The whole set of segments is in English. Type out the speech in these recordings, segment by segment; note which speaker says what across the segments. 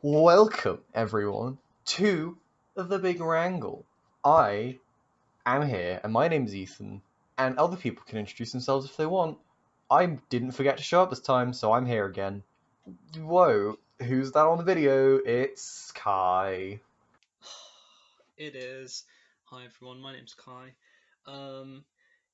Speaker 1: Welcome, everyone, to the Big Wrangle. I am here, and my name's Ethan, and other people can introduce themselves if they want. I didn't forget to show up this time, so I'm here again. Whoa, who's that on the video? It's Kai.
Speaker 2: It is. Hi everyone, my name's Kai.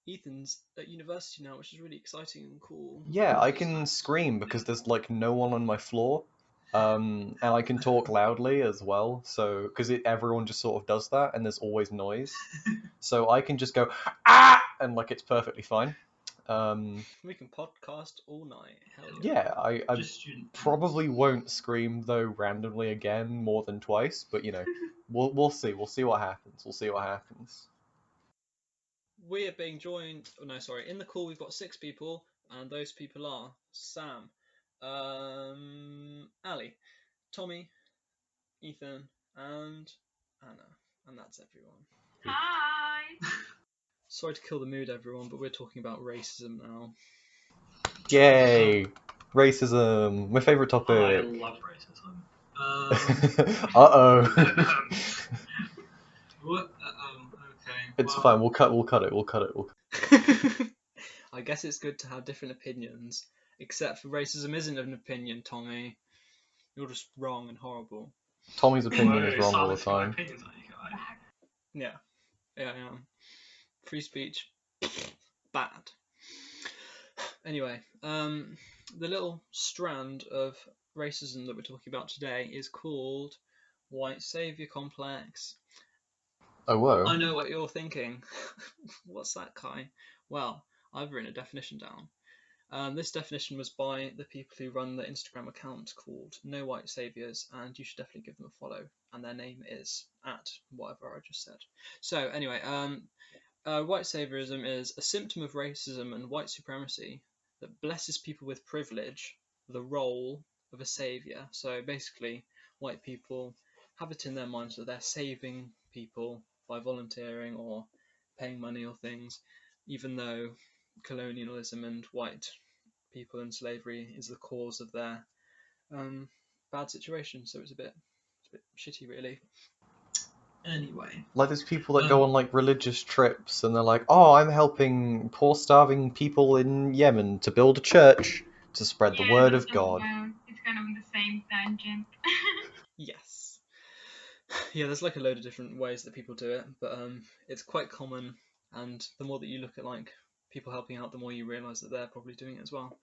Speaker 2: Ethan's at university now, which is really exciting and cool.
Speaker 1: Yeah, I can scream because there's like no one on my floor. And I can talk loudly as well, so because everyone just sort of does that, and there's always noise, so I can just go ah, and like it's perfectly fine.
Speaker 2: We can podcast all night. Hell
Speaker 1: Yeah, I
Speaker 3: Just student
Speaker 1: probably won't scream though randomly again more than twice, but we'll see. We'll see what happens. We'll see what happens.
Speaker 2: We are being joined. Oh no, sorry. In the call, we've got 6 people, and those people are Sam, Ali, Tommy, Ethan, and Anna, and that's everyone.
Speaker 4: Hi!
Speaker 2: Sorry to kill the mood, everyone, but we're talking about racism now.
Speaker 1: Yay! Racism, my favorite
Speaker 3: I
Speaker 1: topic.
Speaker 3: love racism.
Speaker 1: Uh-oh.
Speaker 3: What? Okay.
Speaker 1: It's
Speaker 3: well,
Speaker 1: fine. We'll cut it.
Speaker 2: I guess it's good to have different opinions, except for racism isn't an opinion, Tommy. You're just wrong and horrible.
Speaker 1: Tommy's opinion is
Speaker 3: whoa,
Speaker 1: wrong all the
Speaker 3: silencing my
Speaker 1: time.
Speaker 3: opinions on you guys.
Speaker 2: Yeah, I am. Free speech, bad. Anyway, the little strand of racism that we're talking about today is called white saviour complex.
Speaker 1: Oh, whoa.
Speaker 2: I know what you're thinking. What's that, Kai? Well, I've written a definition down. This definition was by the people who run the Instagram account called No White Saviours, and you should definitely give them a follow. And their name is at whatever I just said. So anyway, white saviorism is a symptom of racism and white supremacy that blesses people with privilege the role of a saviour. So basically, white people have it in their minds that they're saving people by volunteering or paying money or things, even though colonialism and white people in slavery is the cause of their bad situation. So it's a bit shitty, really.
Speaker 3: Anyway.
Speaker 1: Like there's people that go on like religious trips and they're like, oh, I'm helping poor starving people in Yemen to build a church to spread the word of God.
Speaker 4: It's kind of the same tangent.
Speaker 2: Yes. Yeah, there's like a load of different ways that people do it, but it's quite common, and the more that you look at like people helping out, the more you realise that they're probably doing it as well.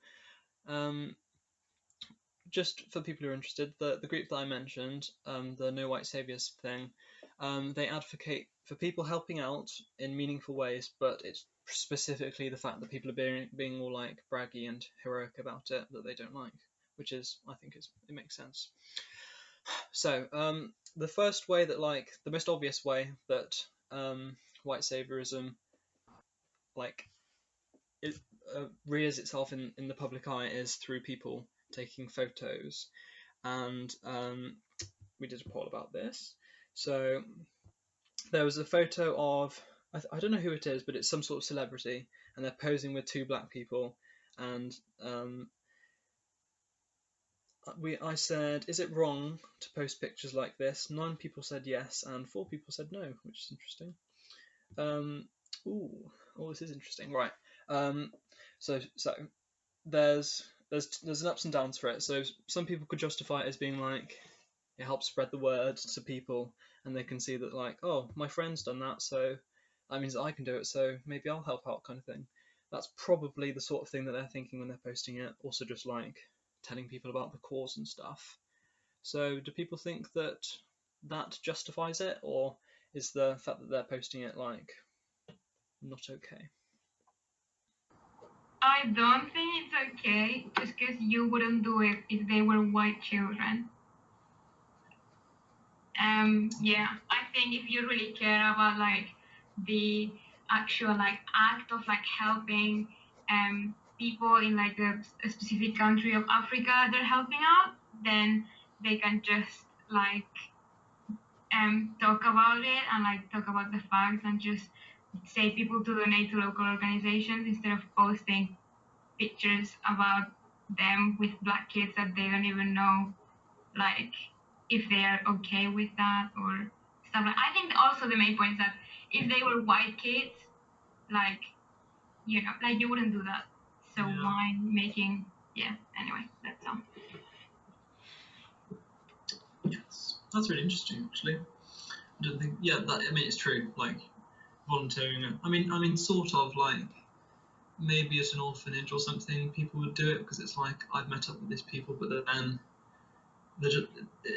Speaker 2: Just for people who are interested, the group that I mentioned, the No White Saviours thing, they advocate for people helping out in meaningful ways, but it's specifically the fact that people are being all like braggy and heroic about it that they don't like, which is, I think, it makes sense. So the first way that like the most obvious way that white saviorism like it rears itself in the public eye is through people taking photos, and we did a poll about this. So there was a photo of I don't know who it is, but it's some sort of celebrity, and they're posing with 2 black people, and I said, is it wrong to post pictures like this? 9 people said yes, and 4 people said no, which is interesting. This is interesting, right? So there's an ups and downs for it. So some people could justify it as being like it helps spread the word to people, and they can see that like, oh, my friend's done that, so that means that I can do it, so maybe I'll help out, kind of thing. That's probably the sort of thing that they're thinking when they're posting it. Also, just like telling people about the cause and stuff. So do people think that justifies it, or is the fact that they're posting it like not okay?
Speaker 4: I don't think it's okay, just because you wouldn't do it if they were white children. Yeah, I think if you really care about like the actual like act of like helping people in like a specific country of Africa they're helping out, then they can just like talk about it and like talk about the facts and just say people to donate to local organizations instead of posting pictures about them with black kids that they don't even know like if they're okay with that or stuff like. I think also the main point is that if they were white kids, like like you wouldn't do that. So
Speaker 3: Yeah.
Speaker 4: why making? Yeah. Anyway, that's all.
Speaker 3: Yes, that's really interesting, actually. I don't think. Yeah, that. I mean, it's true. Like volunteering. I mean, sort of like maybe at an orphanage or something, people would do it because it's like I've met up with these people, but then just,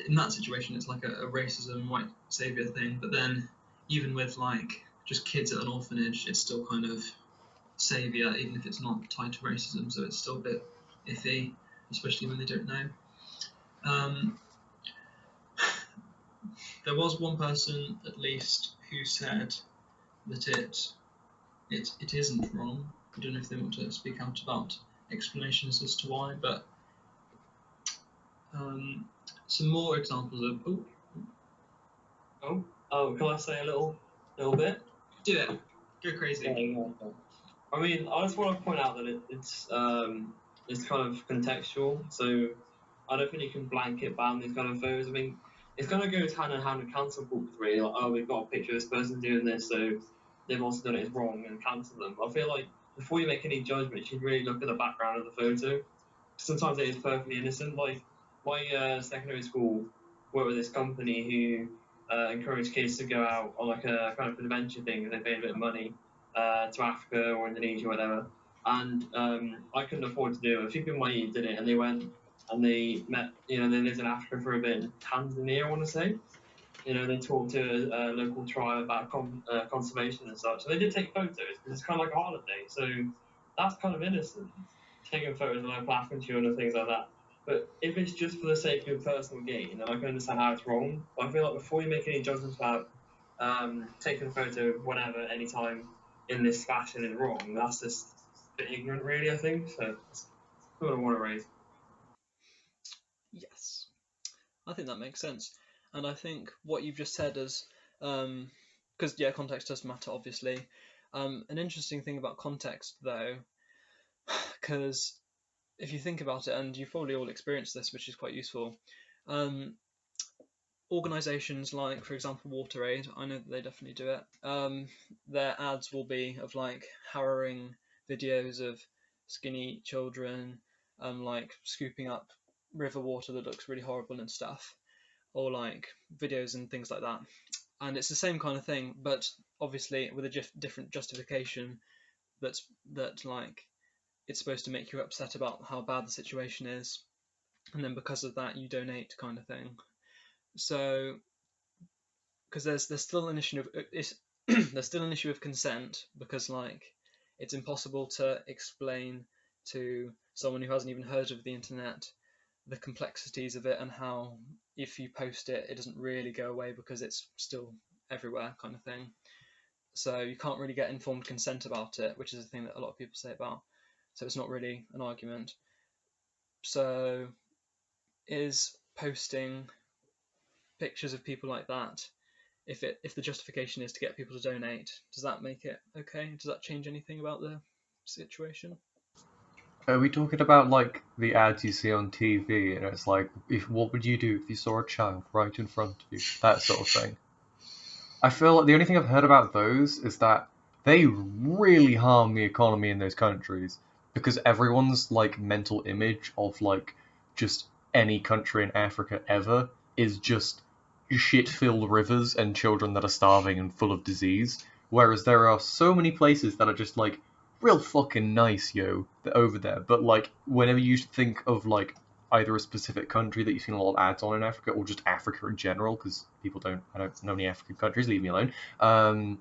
Speaker 3: in that situation, it's like a racism white savior thing. But then even with like just kids at an orphanage, it's still kind of savior, even if it's not tied to racism. So it's still a bit iffy, especially when they don't know. There was one person at least who said that it isn't wrong. I don't know if they want to speak out about explanations as to why, but some more examples of
Speaker 5: Can I say a little bit?
Speaker 3: do it, go crazy.
Speaker 5: Yeah. I mean, I just want to point out that it's kind of contextual. So I don't think you can blanket ban these kind of photos. I mean, it's going to go hand in hand with cancel culture, really. Like, oh, we've got a picture of this person doing this, so they've also done it wrong and cancel them. I feel like before you make any judgment, you should really look at the background of the photo. Sometimes it is perfectly innocent. Like my secondary school worked with this company who encouraged kids to go out on like a kind of adventure thing. They paid a bit of money to Africa or Indonesia or whatever. And I couldn't afford to do it. A few people my age did it, and they went and they met. They lived in Africa for a bit in Tanzania, I want to say. They talked to a local tribe about conservation and such. And they did take photos because it's kind of like a holiday. So that's kind of innocent, taking photos of local African children and things like that. But if it's just for the sake of personal gain, then I can understand how it's wrong. But I feel like before you make any judgments about taking a photo whenever, anytime in this fashion is wrong, that's just a bit ignorant, really, I think. So that's what I want to raise.
Speaker 2: Yes, I think that makes sense. And I think what you've just said is, because context does matter, obviously. An interesting thing about context, though, because if you think about it, and you've probably all experienced this, which is quite useful, organisations like, for example, WaterAid, I know that they definitely do it. Their ads will be of like harrowing videos of skinny children, like scooping up river water that looks really horrible and stuff, or like videos and things like that. And it's the same kind of thing, but obviously with a different justification. That like it's supposed to make you upset about how bad the situation is, and then because of that you donate, kind of thing. So because there's still an issue of there's still an issue of consent, because like it's impossible to explain to someone who hasn't even heard of the internet the complexities of it, and how if you post it, it doesn't really go away because it's still everywhere, kind of thing. So you can't really get informed consent about it, which is a thing that a lot of people say about. So it's not really an argument. So is posting pictures of people like that, if the justification is to get people to donate, does that make it okay? Does that change anything about the situation?
Speaker 1: Are we talking about like the ads you see on TV, and it's like, what would you do if you saw a child right in front of you? That sort of thing. I feel like the only thing I've heard about those is that they really harm the economy in those countries, because everyone's like mental image of like just any country in Africa ever is just shit-filled rivers and children that are starving and full of disease. Whereas there are so many places that are just like real fucking nice, over there. But like whenever you think of like either a specific country that you've seen a lot of ads on in Africa, or just Africa in general, because I don't know any African countries, leave me alone.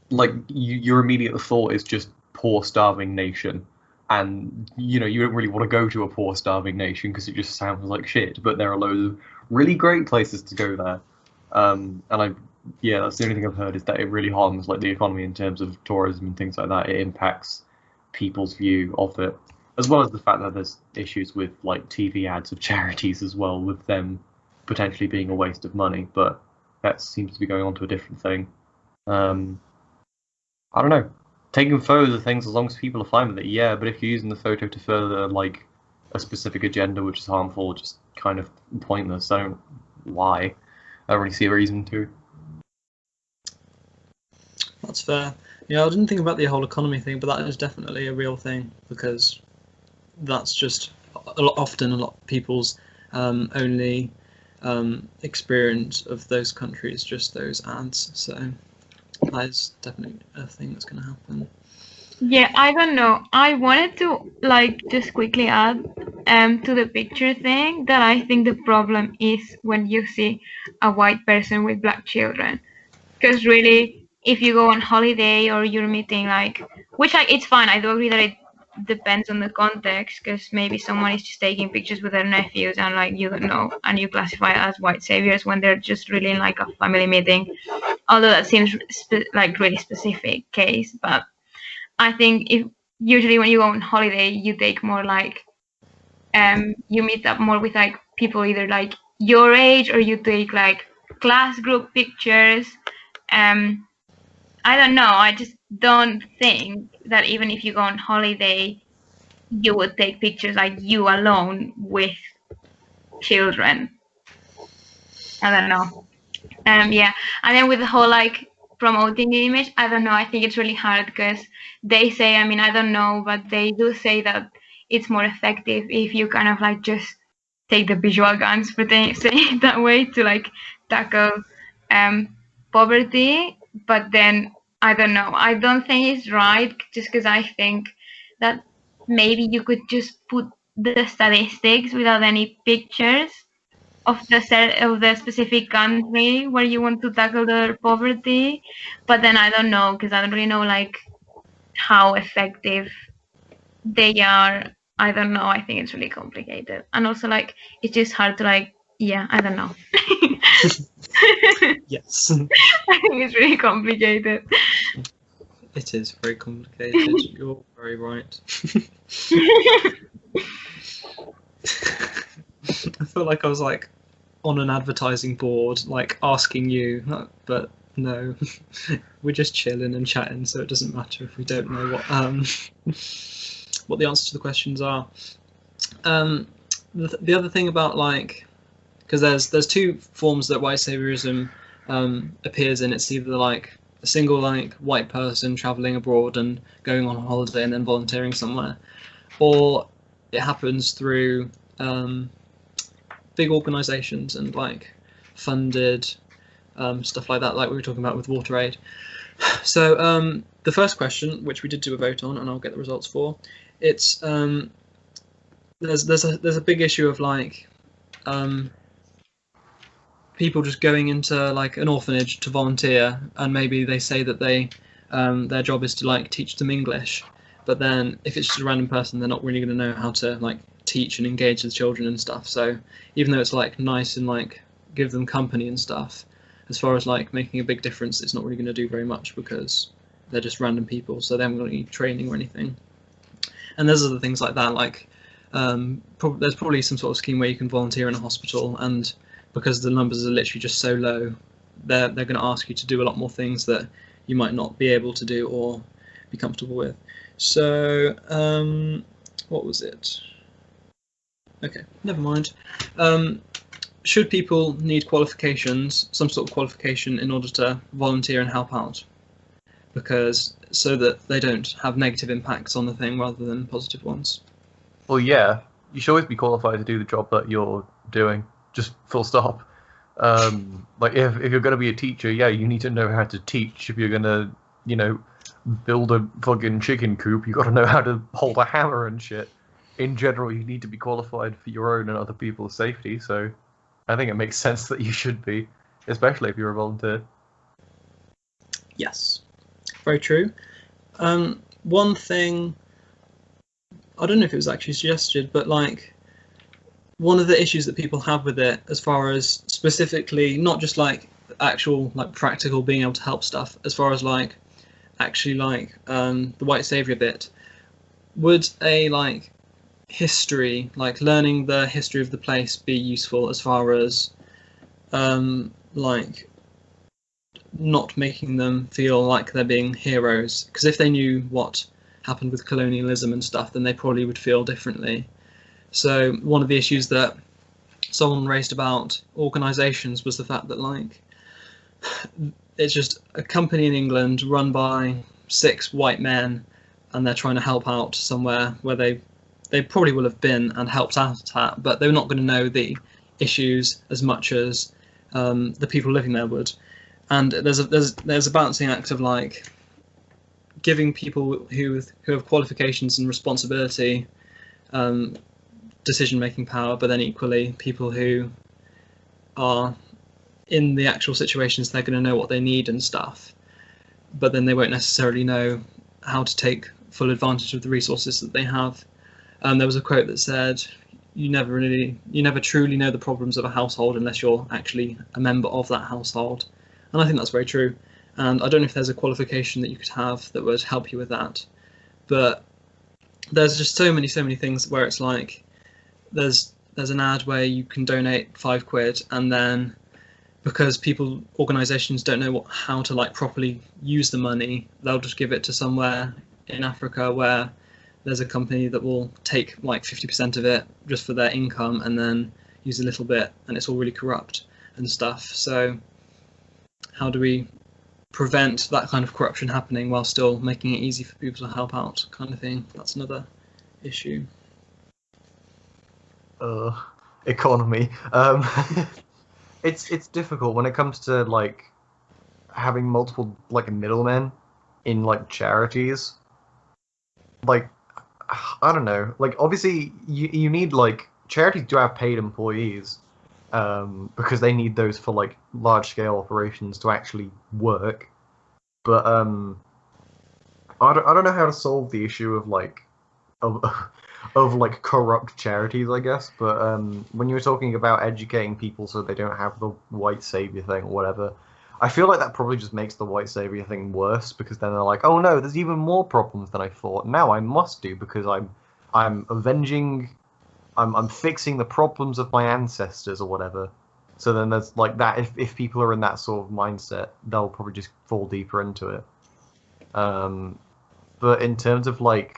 Speaker 1: Like your immediate thought is just poor starving nation, and you don't really want to go to a poor starving nation because it just sounds like shit. But there are loads of really great places to go there, and that's the only thing I've heard, is that it really harms like the economy in terms of tourism and things like that. It impacts people's view of it, as well as the fact that there's issues with like TV ads of charities as well, with them potentially being a waste of money. But that seems to be going on to a different thing. I don't know. Taking photos of things, as long as people are fine with it, yeah. But if you're using the photo to further like a specific agenda which is harmful, just kind of pointless. I don't why. I don't really see a reason to.
Speaker 2: That's fair. Yeah, I didn't think about the whole economy thing, but that is definitely a real thing, because that's just often a lot of people's only experience of those countries, just those ads. So that is definitely a thing that's going to happen.
Speaker 4: Yeah, I don't know. I wanted to just quickly add to the picture thing that I think the problem is when you see a white person with black children. Because really, if you go on holiday or you're meeting which it's fine. I do agree that it depends on the context, because maybe someone is just taking pictures with their nephews and you don't know, and you classify it as white saviors when they're just really in a family meeting. Although that seems really specific case, but I think if usually when you go on holiday, you take more you meet up more with people either your age, or you take class group pictures. I don't know. I just don't think that even if you go on holiday, you would take pictures you alone with children. I don't know. Yeah, and then with the whole promoting the image, I don't know. I think it's really hard, because they say, I mean, I don't know, but they do say that it's more effective if you kind of just take the visual guns, for saying it that way, to tackle poverty. But then I don't know. I don't think it's right, just because I think that maybe you could just put the statistics without any pictures of the specific country where you want to tackle the poverty. But then I don't know, because I don't really know how effective they are. I don't know. I think it's really complicated, and also it's just hard to yeah, I don't know.
Speaker 2: Yes.
Speaker 4: I think it's really complicated.
Speaker 2: It is very complicated. You're very right. I felt like I was on an advertising board, asking you, but no, we're just chilling and chatting, so it doesn't matter if we don't know what the answers to the questions are. The other thing about because there's two forms that white saviorism appears in. It's either a single white person traveling abroad and going on a holiday and then volunteering somewhere, or it happens through big organizations and funded stuff like that, like we were talking about with Water Aid. So the first question, which we did do a vote on, and I'll get the results for, it's there's a big issue of people just going into an orphanage to volunteer, and maybe they say that they their job is to teach them English, but then if it's just a random person, they're not really going to know how to teach and engage with children and stuff. So even though it's nice and give them company and stuff, as far as making a big difference, it's not really going to do very much, because they're just random people, so they haven't got any training or anything. And there's other things like that, there's probably some sort of scheme where you can volunteer in a hospital, and because the numbers are literally just so low, they're going to ask you to do a lot more things that you might not be able to do or be comfortable with. So what was it? Okay, never mind. Should people need qualifications, some sort of qualification, in order to volunteer and help out? Because so that they don't have negative impacts on the thing rather than positive ones.
Speaker 1: Well, yeah, you should always be qualified to do the job that you're doing, just full stop. If you're going to be a teacher, yeah, you need to know how to teach. If you're going to, build a fucking chicken coop, you got to know how to hold a hammer and shit. In general, you need to be qualified for your own and other people's safety, so I think it makes sense that you should be, especially if you're a volunteer.
Speaker 2: Yes, very true. One thing, I don't know if it was actually suggested, but one of the issues that people have with it, as far as specifically not just actual practical being able to help stuff, as far as actually the white savior bit, would a history, learning the history of the place, be useful as far as not making them feel like they're being heroes? Because if they knew what happened with colonialism and stuff, then they probably would feel differently. So one of the issues that someone raised about organisations was the fact that like it's just a company in England run by 6 white men, and they're trying to help out somewhere where they probably will have been and helped out at, but they're not going to know the issues as much as the people living there would. And there's a balancing act of like giving people who have qualifications and responsibility decision-making power, but then equally people who are in the actual situations, they're going to know what they need and stuff, but then they won't necessarily know how to take full advantage of the resources that they have. There was a quote that said, you never truly know the problems of a household unless you're actually a member of that household. And I think that's very true. And I don't know if there's a qualification that you could have that would help you with that. But there's just so many things where it's like, there's an ad where you can donate £5, and then because organisations don't know how to like properly use the money, they'll just give it to somewhere in Africa where there's a company that will take like 50% of it just for their income and then use a little bit, and it's all really corrupt and stuff. So how do we prevent that kind of corruption happening while still making it easy for people to help out, kind of thing? That's another issue.
Speaker 1: Economy. It's difficult when it comes to like having multiple like middlemen in like charities. Like, I don't know. Like, obviously you need like charities do have paid employees, because they need those for like large scale operations to actually work. But I don't know how to solve the issue of like of like corrupt charities, I guess. But when you were talking about educating people so they don't have the white savior thing or whatever, I feel like that probably just makes the white savior thing worse, because then they're like, oh no, there's even more problems than I thought. Now I must do, because I'm avenging, I'm fixing the problems of my ancestors or whatever. So then there's like that. If people are in that sort of mindset, they'll probably just fall deeper into it. But in terms of like,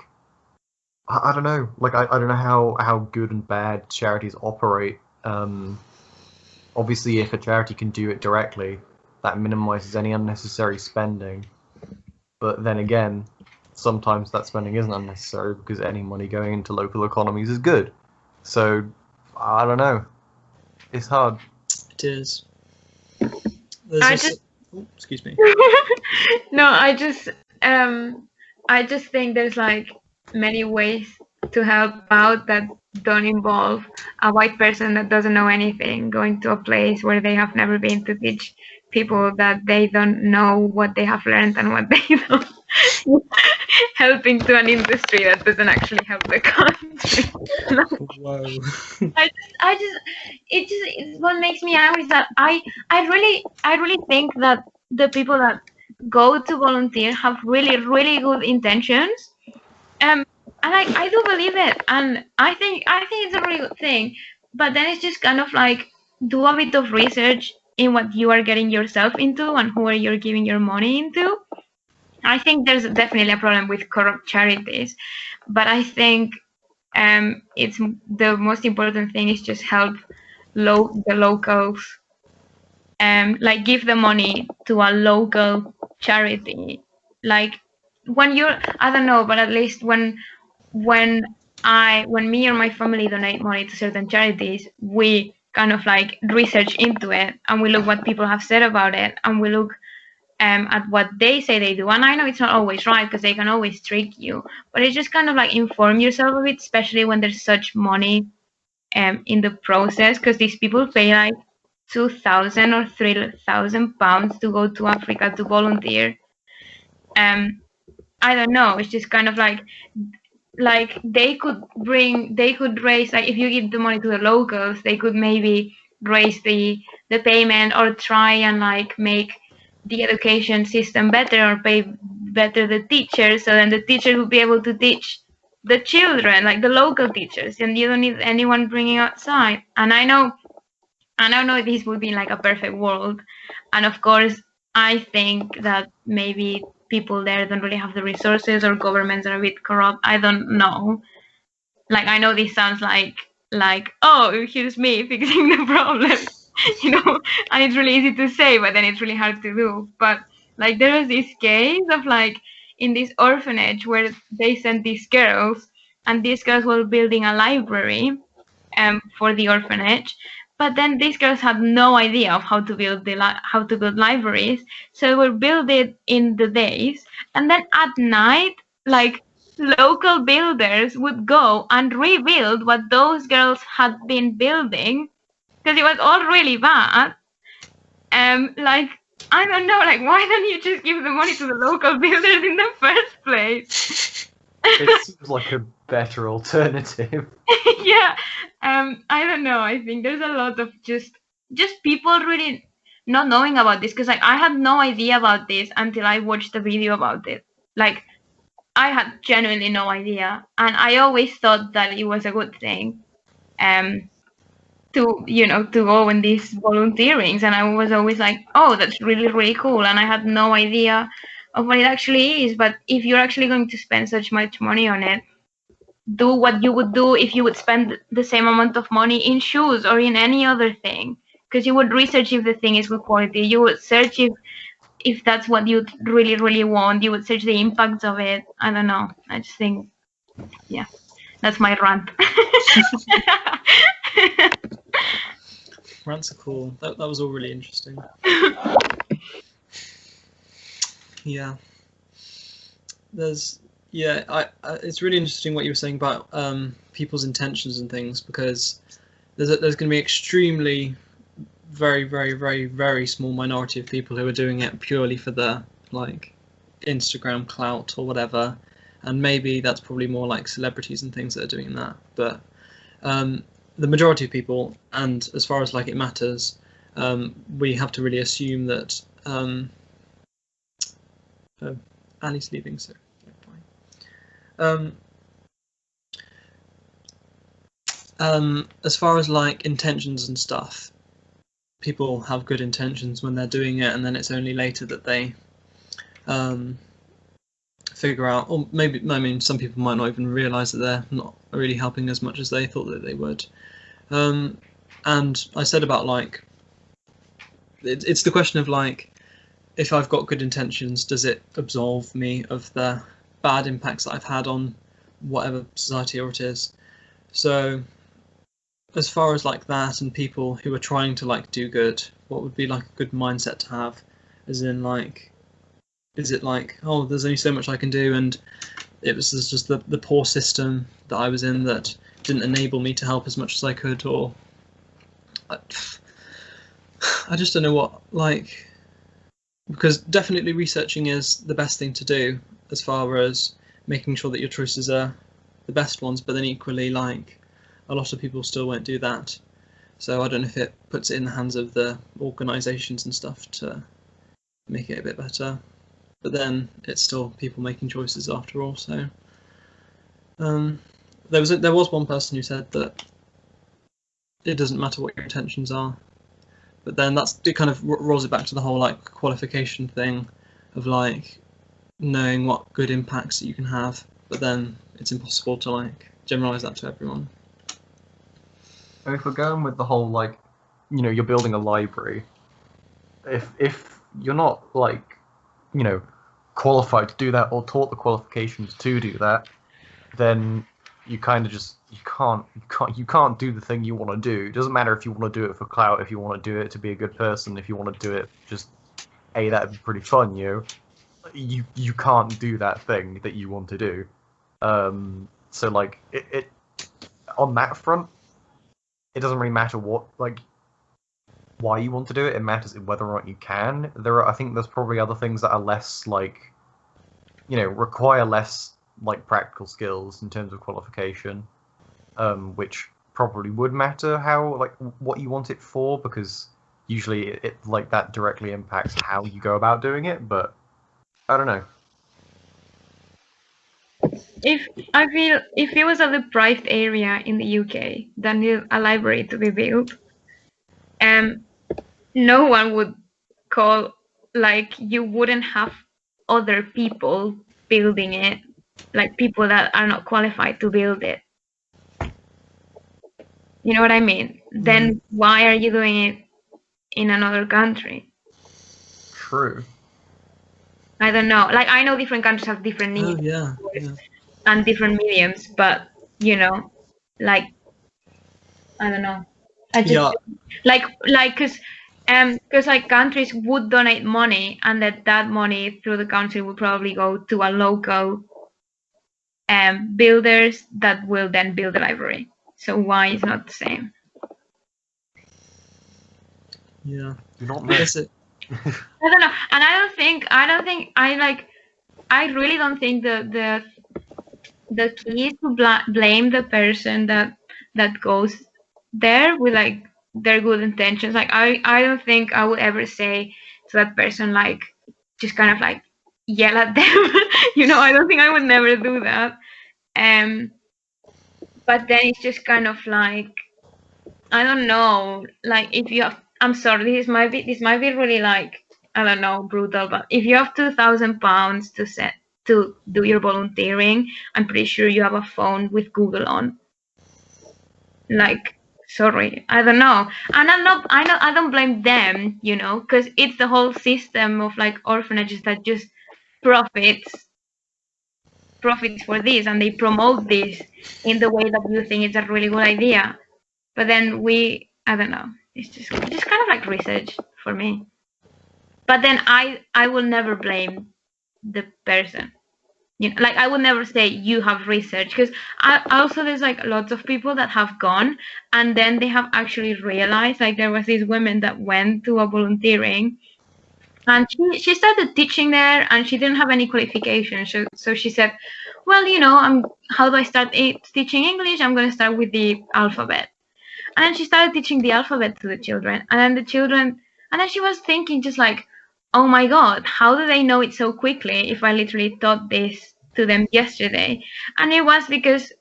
Speaker 1: I don't know. Like, I don't know how good and bad charities operate. Obviously, if a charity can do it directly, that minimizes any unnecessary spending. But then again, sometimes that spending isn't unnecessary because any money going into local economies is good. So, I don't know. It's hard.
Speaker 2: It is. Excuse me.
Speaker 4: No, I just think there's like many ways to help out that don't involve a white person that doesn't know anything going to a place where they have never been to teach people that they don't know what they have learned and what they don't. Helping to an industry that doesn't actually help the country.
Speaker 2: Whoa.
Speaker 4: It's what makes me angry is that I really think that the people that go to volunteer have really good intentions, and I do believe it, and I think it's a really good thing. But then it's just kind of like, do a bit of research in what you are getting yourself into and who are you giving your money into. I think there's definitely a problem with corrupt charities, but I think it's the most important thing is just help the locals, like give the money to a local charity. Like when you're, I don't know, but at least when me or my family donate money to certain charities, we kind of like research into it and we look what people have said about it, and we look at what they say they do. And I know it's not always right because they can always trick you, but it's just kind of like inform yourself of it, especially when there's such money in the process, because these people pay like £2,000 or £3,000 to go to Africa to volunteer. I don't know, it's just kind of like they could raise, like if you give the money to the locals, they could maybe raise the payment or try and like make the education system better or pay better the teachers, so then the teachers will be able to teach the children, like the local teachers, and you don't need anyone bringing outside. And I know this would be like a perfect world, and of course I think that maybe people there don't really have the resources, or governments are a bit corrupt. I don't know. Like, I know this sounds like like, oh, here's me fixing the problem, you know. And it's really easy to say, but then it's really hard to do. But like there was this case of like in this orphanage where they sent these girls, and these girls were building a library for the orphanage, but then these girls had no idea of how to build how to build libraries, so they were build it in the days, and then at night, like local builders would go and rebuild what those girls had been building because it was all really bad. Like I don't know, like why don't you just give the money to the local builders in the first place?
Speaker 1: It seems like a better alternative.
Speaker 4: Yeah, I don't know. I think there's a lot of just people really not knowing about this, because like I had no idea about this until I watched a video about it. Like I had genuinely no idea, and I always thought that it was a good thing, to to go in these volunteerings, and I was always like, oh, that's really really cool, and I had no idea of what it actually is. But if you're actually going to spend such much money on it, do what you would do if you would spend the same amount of money in shoes or in any other thing, because you would research if the thing is good quality, you would search if that's what you really really want, you would search the impacts of it. I don't know, I just think, yeah, that's my rant.
Speaker 2: Rants are cool. That was all really interesting. Yeah. It's really interesting what you were saying about people's intentions and things, because there's going to be extremely very very very very small minority of people who are doing it purely for the like Instagram clout or whatever, and maybe that's probably more like celebrities and things that are doing that, but the majority of people, and as far as like it matters, we have to really assume that Ali's leaving, so as far as like intentions and stuff, people have good intentions when they're doing it, and then it's only later that they figure out, or maybe, I mean, some people might not even realize that they're not really helping as much as they thought that they would. And I said about like, it's the question of like, if I've got good intentions, does it absolve me of the bad impacts that I've had on whatever society or it is? So as far as like that, and people who are trying to like do good, what would be like a good mindset to have? As in like, is it like, oh, there's only so much I can do, and it was just the poor system that I was in that didn't enable me to help as much as I could, or I just don't know what, like, because definitely researching is the best thing to do as far as making sure that your choices are the best ones, but then equally like a lot of people still won't do that. So I don't know if it puts it in the hands of the organisations and stuff to make it a bit better, but then it's still people making choices after all. So there was one person who said that it doesn't matter what your intentions are, but then it kind of rolls it back to the whole like qualification thing of like knowing what good impacts that you can have, but then it's impossible to like generalize that to everyone.
Speaker 1: And if we're going with the whole like, you're building a library, if you're not like, qualified to do that or taught the qualifications to do that, then you kind of just you can't do the thing you want to do. It doesn't matter if you want to do it for clout, if you want to do it to be a good person, if you want to do it just that'd be pretty fun, you can't do that thing that you want to do. So like it on that front, it doesn't really matter what like why you want to do it. It matters whether or not you can. I think there's probably other things that are less like, require less like practical skills in terms of qualification, which probably would matter how like what you want it for, because usually it like that directly impacts how you go about doing it. But I don't know.
Speaker 4: If it was a deprived area in the UK that needed a library to be built, no one would call, like, you wouldn't have other people building it, like people that are not qualified to build it. You know what I mean? Then why are you doing it in another country?
Speaker 1: True.
Speaker 4: I don't know. Like, I know different countries have different needs
Speaker 2: Oh yeah, yeah.
Speaker 4: and different mediums, but you know, like, I don't know. I just
Speaker 2: Yeah.
Speaker 4: because like countries would donate money, and that money through the country would probably go to a local builders that will then build the library. So why is not the same?
Speaker 2: Yeah.
Speaker 1: Do not
Speaker 2: I
Speaker 1: miss.
Speaker 2: guess it.
Speaker 4: I don't know, and I really don't think the key is to blame the person that goes there with like their good intentions. Like I don't think I would ever say to that person like just kind of like yell at them. You know, I don't think I would never do that. But then it's just kind of like I don't know. Like if you have, I'm sorry, this might be really like I don't know brutal, but if you have £2,000 to do your volunteering, I'm pretty sure you have a phone with Google on. Like, sorry, I don't know, and I don't blame them, you know, because it's the whole system of like orphanages that just profits for this, and they promote this in the way that you think it's a really good idea. But then I don't know. It's just kind of like research for me. But then I will never blame the person. You know, like I would never say you have research because I also there's like lots of people that have gone and then they have actually realized like there was this woman that went to a volunteering and she started teaching there and she didn't have any qualifications so she said well you know how do I start teaching English? I'm going to start with the alphabet. And then she started teaching the alphabet to the children. And then she was thinking just like, oh my God, how do they know it so quickly if I literally taught this to them yesterday? And it was because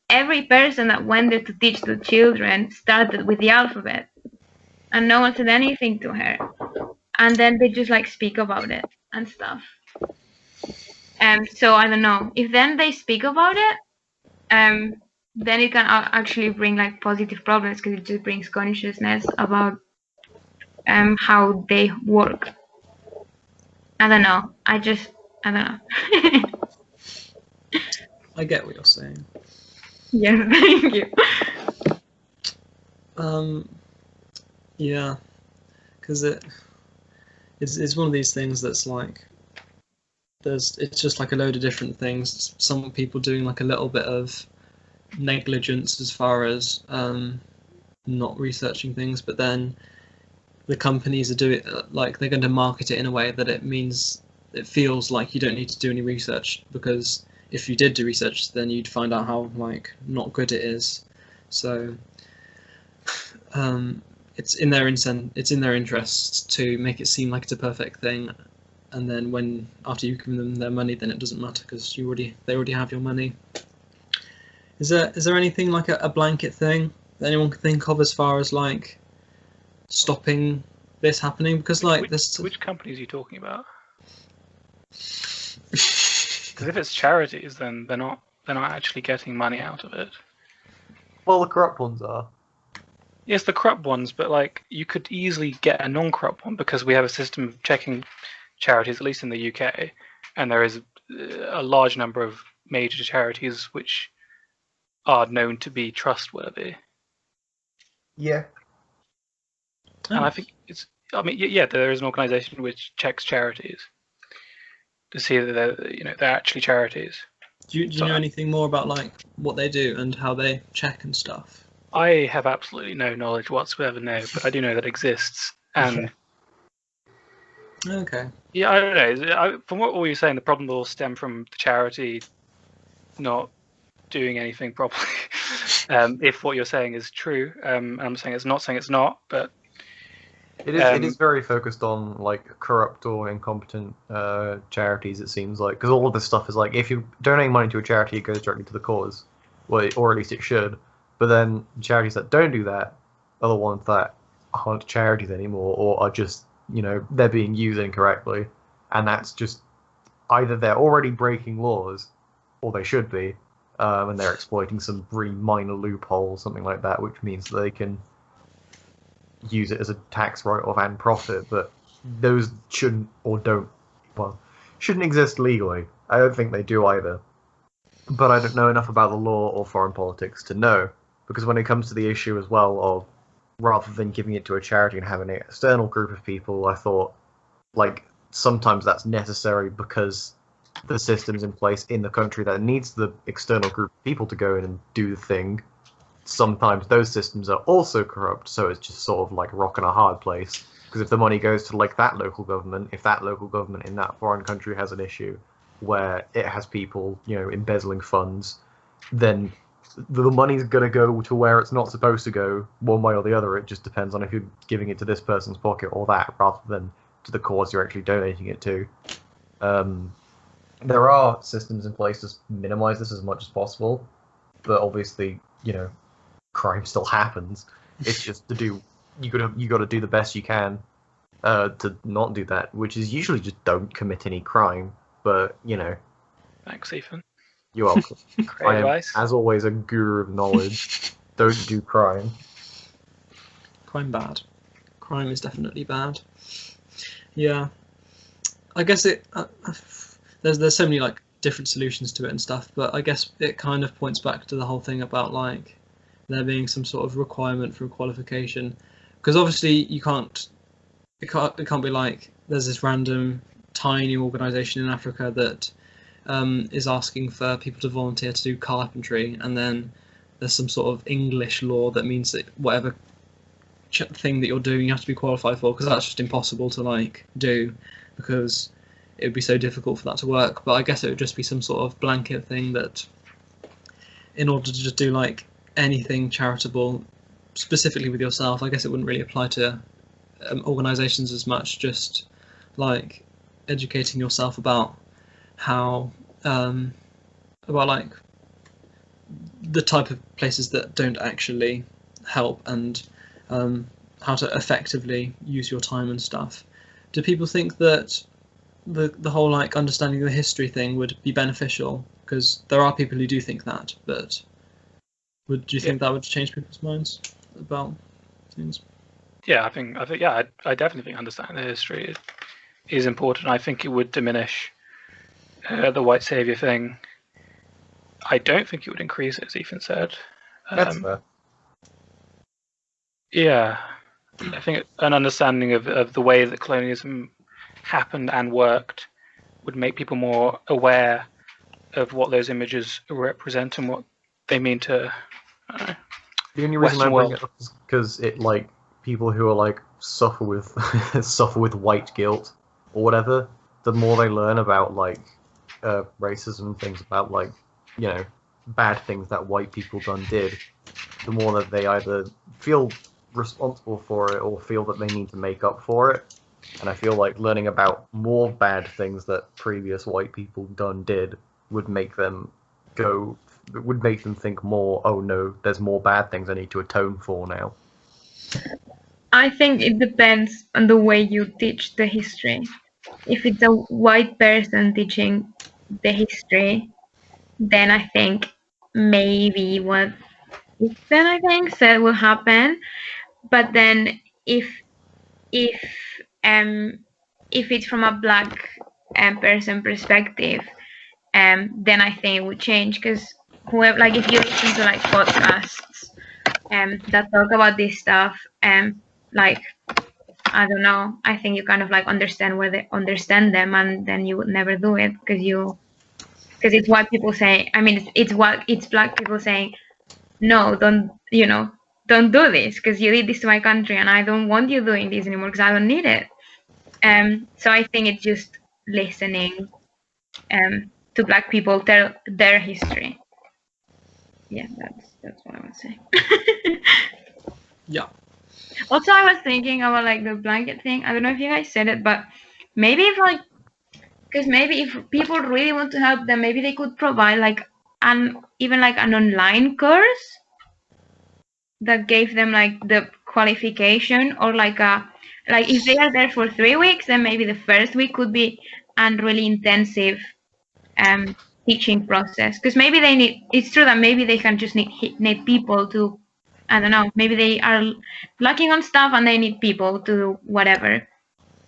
Speaker 4: every person that went there to teach the children started with the alphabet. And no one said anything to her. And then they just like speak about it and stuff. So I don't know. If then they speak about it, then it can actually bring like positive problems because it just brings consciousness about how they work. I don't know. I don't know.
Speaker 2: I get what you're saying.
Speaker 4: Yes, thank you.
Speaker 2: Yeah, because it's one of these things that's like it's just like a load of different things. Some people doing like a little bit of negligence as far as not researching things, but then the companies are doing like they're going to market it in a way that it feels like you don't need to do any research, because if you did do research then you'd find out how like not good it is. So it's in their interests to make it seem like it's a perfect thing, and then after you give them their money then it doesn't matter because they already have your money. Is there anything like a blanket thing that anyone can think of as far as like stopping this happening? Because like
Speaker 6: which companies are you talking about? Because if it's charities, then they're not actually getting money out of it.
Speaker 1: Well, the corrupt ones are.
Speaker 6: Yes, the corrupt ones, but like you could easily get a non-corrupt one because we have a system of checking charities, at least in the UK, and there is a large number of major charities which are known to be trustworthy.
Speaker 1: Yeah.
Speaker 6: And I think there is an organisation which checks charities to see that they're actually charities.
Speaker 2: Do you know anything more about like what they do and how they check and stuff?
Speaker 6: I have absolutely no knowledge whatsoever, no, but I do know that it exists. And
Speaker 2: okay.
Speaker 6: Yeah, I don't know. From what you're saying, the problem will stem from the charity not doing anything properly. If what you're saying is true, I'm saying it's not, but
Speaker 1: it is very focused on like corrupt or incompetent charities. It seems like because all of this stuff is like if you donate money to a charity, it goes directly to the cause, well, or at least it should. But then charities that don't do that are the ones that aren't charities anymore, or are just they're being used incorrectly, and that's just either they're already breaking laws, or they should be, and they're exploiting some really minor loophole, something like that, which means that they can use it as a tax write-off and profit, but those shouldn't exist legally. I don't think they do either. But I don't know enough about the law or foreign politics to know, because when it comes to the issue as well of rather than giving it to a charity and having an external group of people, I thought, like, sometimes that's necessary because the system's in place in the country that needs the external group of people to go in and do the thing. Sometimes those systems are also corrupt, so it's just sort of like a rock and a hard place. Because if the money goes to like that local government, if that local government in that foreign country has an issue where it has people, embezzling funds, then the money's going to go to where it's not supposed to go, one way or the other. It just depends on if you're giving it to this person's pocket or that, rather than to the cause you're actually donating it to. There are systems in place to minimize this as much as possible, but obviously, crime still happens. It's just you got to do the best you can to not do that, which is usually just don't commit any crime. But
Speaker 6: Thanks, Ethan.
Speaker 1: You're welcome.
Speaker 6: Great advice.
Speaker 1: As always, a guru of knowledge. Don't do crime.
Speaker 3: Crime bad. Crime is definitely bad. Yeah, I guess there's so many like different solutions to it and stuff, but I guess it kind of points back to the whole thing about like there being some sort of requirement for a qualification, because obviously it can't be like there's this random tiny organisation in Africa that is asking for people to volunteer to do carpentry, and then there's some sort of English law that means that whatever thing that you're doing you have to be qualified for, because that's just impossible to like do, because it would be so difficult for that to work. But I guess it would just be some sort of blanket thing that in order to just do like anything charitable specifically with yourself, I guess it wouldn't really apply to organisations as much, just like educating yourself about how about like the type of places that don't actually help, and how to effectively use your time and stuff. Do people think that the whole like understanding the history thing would be beneficial? Because there are people who do think that, but do you think that would change people's minds about things?
Speaker 6: Yeah, I think I definitely think understanding the history is important. I think it would diminish the white saviour thing. I don't think it would increase it, as Ethan said.
Speaker 1: That's fair.
Speaker 6: Yeah, I think an understanding of the way that colonialism happened and worked would make people more aware of what those images represent and what they mean to
Speaker 1: the only reason
Speaker 6: Western
Speaker 1: I bring
Speaker 6: world.
Speaker 1: it up is because it like people who are like suffer with white guilt or whatever, the more they learn about like racism and things, about like bad things that white people did, the more that they either feel responsible for it or feel that they need to make up for it. And I feel like learning about more bad things that previous white people did would make them think more, oh no, there's more bad things I need to atone for now.
Speaker 4: I think it depends on the way you teach the history. If it's a white person teaching the history, then I think maybe what Ethan said will happen. But then if it's from a black person perspective, then I think it would change, because whoever, like, if you listen to like podcasts that talk about this stuff, like, I don't know, I think you kind of like understand where they understand them, and then you would never do it because it's white people saying, I mean, it's black people saying, no, don't do this, because you did this to my country and I don't want you doing this anymore because I don't need it. So I think it's just listening to black people tell their history. Yeah, that's what I would say.
Speaker 3: Yeah.
Speaker 4: Also, I was thinking about like the blanket thing. I don't know if you guys said it, but maybe if people really want to help them, maybe they could provide like even an online course that gave them like the qualification, or like if they are there for 3 weeks, then maybe the first week could be a really intensive teaching process, because maybe they need, it's true that maybe they can just need people to, I don't know, maybe they are lacking on stuff and they need people to do whatever.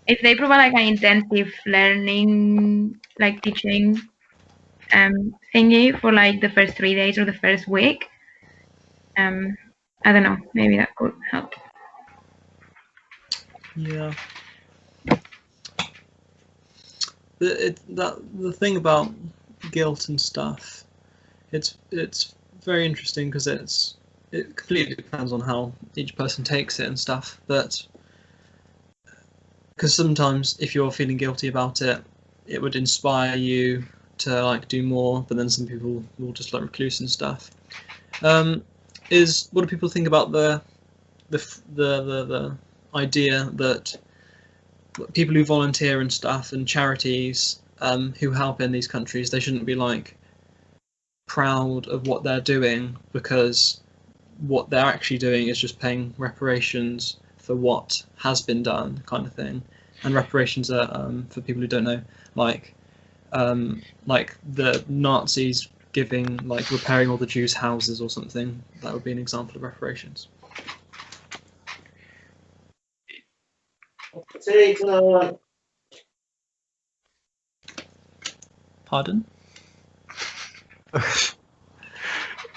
Speaker 4: If they provide like an intensive learning, like teaching thingy for like the first 3 days or the first week, I don't know, maybe that could help.
Speaker 2: Yeah. The thing about guilt and stuff, it's very interesting because it completely depends on how each person takes it and stuff. But because sometimes if you're feeling guilty about it, it would inspire you to like do more. But then some people will just like recluse and stuff. What do people think about the idea that people who volunteer and stuff and charities who help in these countries, they shouldn't be like proud of what they're doing, because what they're actually doing is just paying reparations for what has been done, kind of thing. And reparations are, for people who don't know, like the Nazis giving, like repairing all the Jews' houses or something. That would be an example of reparations. Pardon?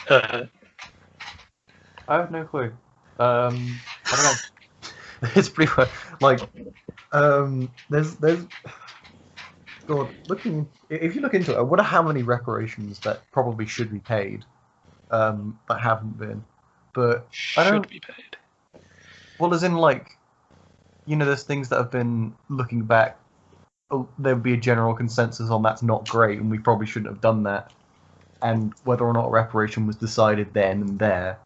Speaker 1: I have no clue. I don't know. It's pretty like there's God, if you look into it, I wonder how many reparations that probably should be paid that haven't been. But I don't.
Speaker 6: Should be paid.
Speaker 1: Well, as in like, you know, there's things that have been looking back. There would be a general consensus on that's not great, and we probably shouldn't have done that. And whether or not reparation was decided then and there,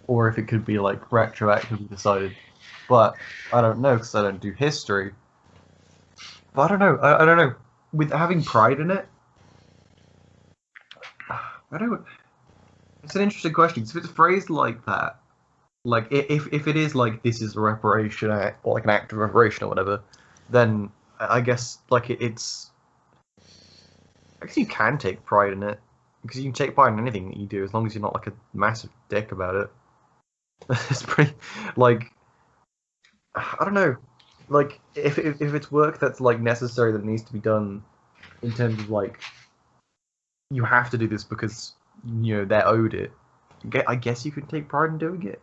Speaker 1: or if it could be like retroactively decided. But I don't know, because I don't do history. But I don't know. I don't know. With having pride in it, I don't. It's an interesting question. Because if it's phrased like that, like if it is like this is a reparation act, or like an act of reparation or whatever, then I guess like it's. I guess you can take pride in it, because you can take pride in anything that you do as long as you're not like a massive dick about it. It's pretty like. I don't know, like if it's work that's like necessary that needs to be done, in terms of like you have to do this because you know they're owed it. I guess you can take pride in doing it.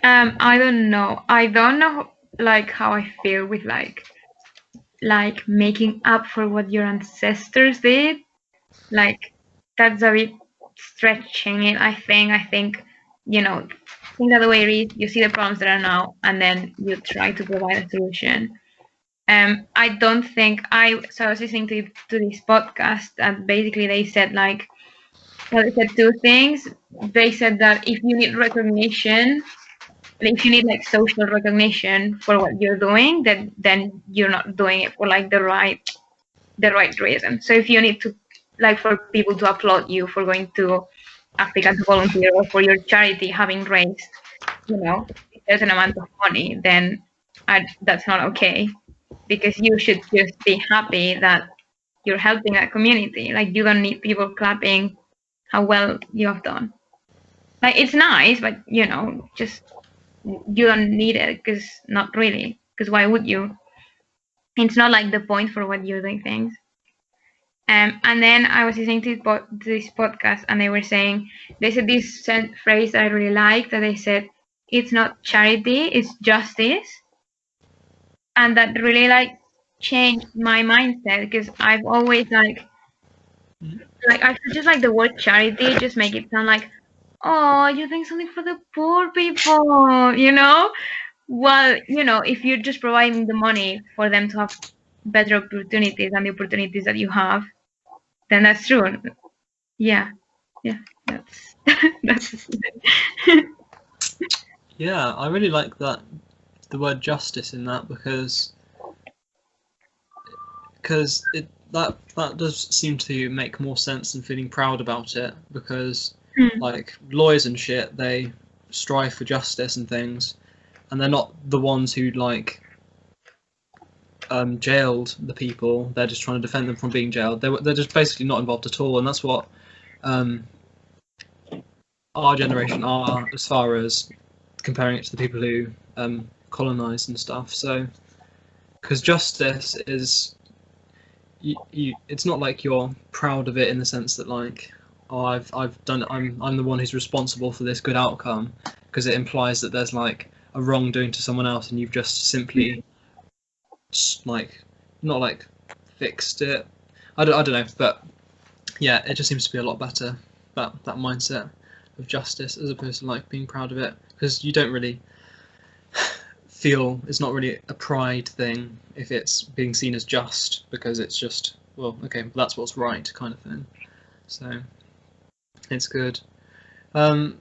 Speaker 4: I don't know. I don't know like how I feel with like making up for what your ancestors did. Like that's a bit stretching it. I think you know. Think that the way it is, you see the problems that are now, and then you try to provide a solution. I don't think so I was listening to this podcast, and basically they said like, well, they said two things. They said that if you need recognition, if you need like social recognition for what you're doing, then you're not doing it for like the right reason. So if you need to like for people to applaud you for going to Africa to volunteer, or for your charity having raised, you know, a certain amount of money, then that's not okay, because you should just be happy that you're helping that community. Like you don't need people clapping how well you have done. Like it's nice, but you know, just you don't need it, because not really, because why would you? It's not like the point for what you're doing things. And then I was listening to this podcast, and they said this phrase I really liked, that they said, it's not charity, it's justice. And that really like changed my mindset, because I've always like I feel just like the word charity just make it sound like, oh, you're doing something for the poor people, you know? Well, you know, if you're just providing the money for them to have better opportunities than the opportunities that you have, then that's true. Yeah, that's that's.
Speaker 2: Yeah, I really like the word justice in that, because that does seem to make more sense than feeling proud about it, because like lawyers and shit, they strive for justice and things, and they're not the ones who like jailed the people. They're just trying to defend them from being jailed. They're just basically not involved at all, and that's what our generation are, as far as comparing it to the people who colonized and stuff. So, because justice is, it's not like you're proud of it in the sense that like, oh, I've done it. I'm the one who's responsible for this good outcome, because it implies that there's like a wrongdoing to someone else, and you've just simply like not like fixed it. I don't know, but yeah, it just seems to be a lot better, that mindset of justice, as opposed to like being proud of it, because you don't really feel, it's not really a pride thing if it's being seen as just, because it's just, well, okay, that's what's right kind of thing. So it's good. I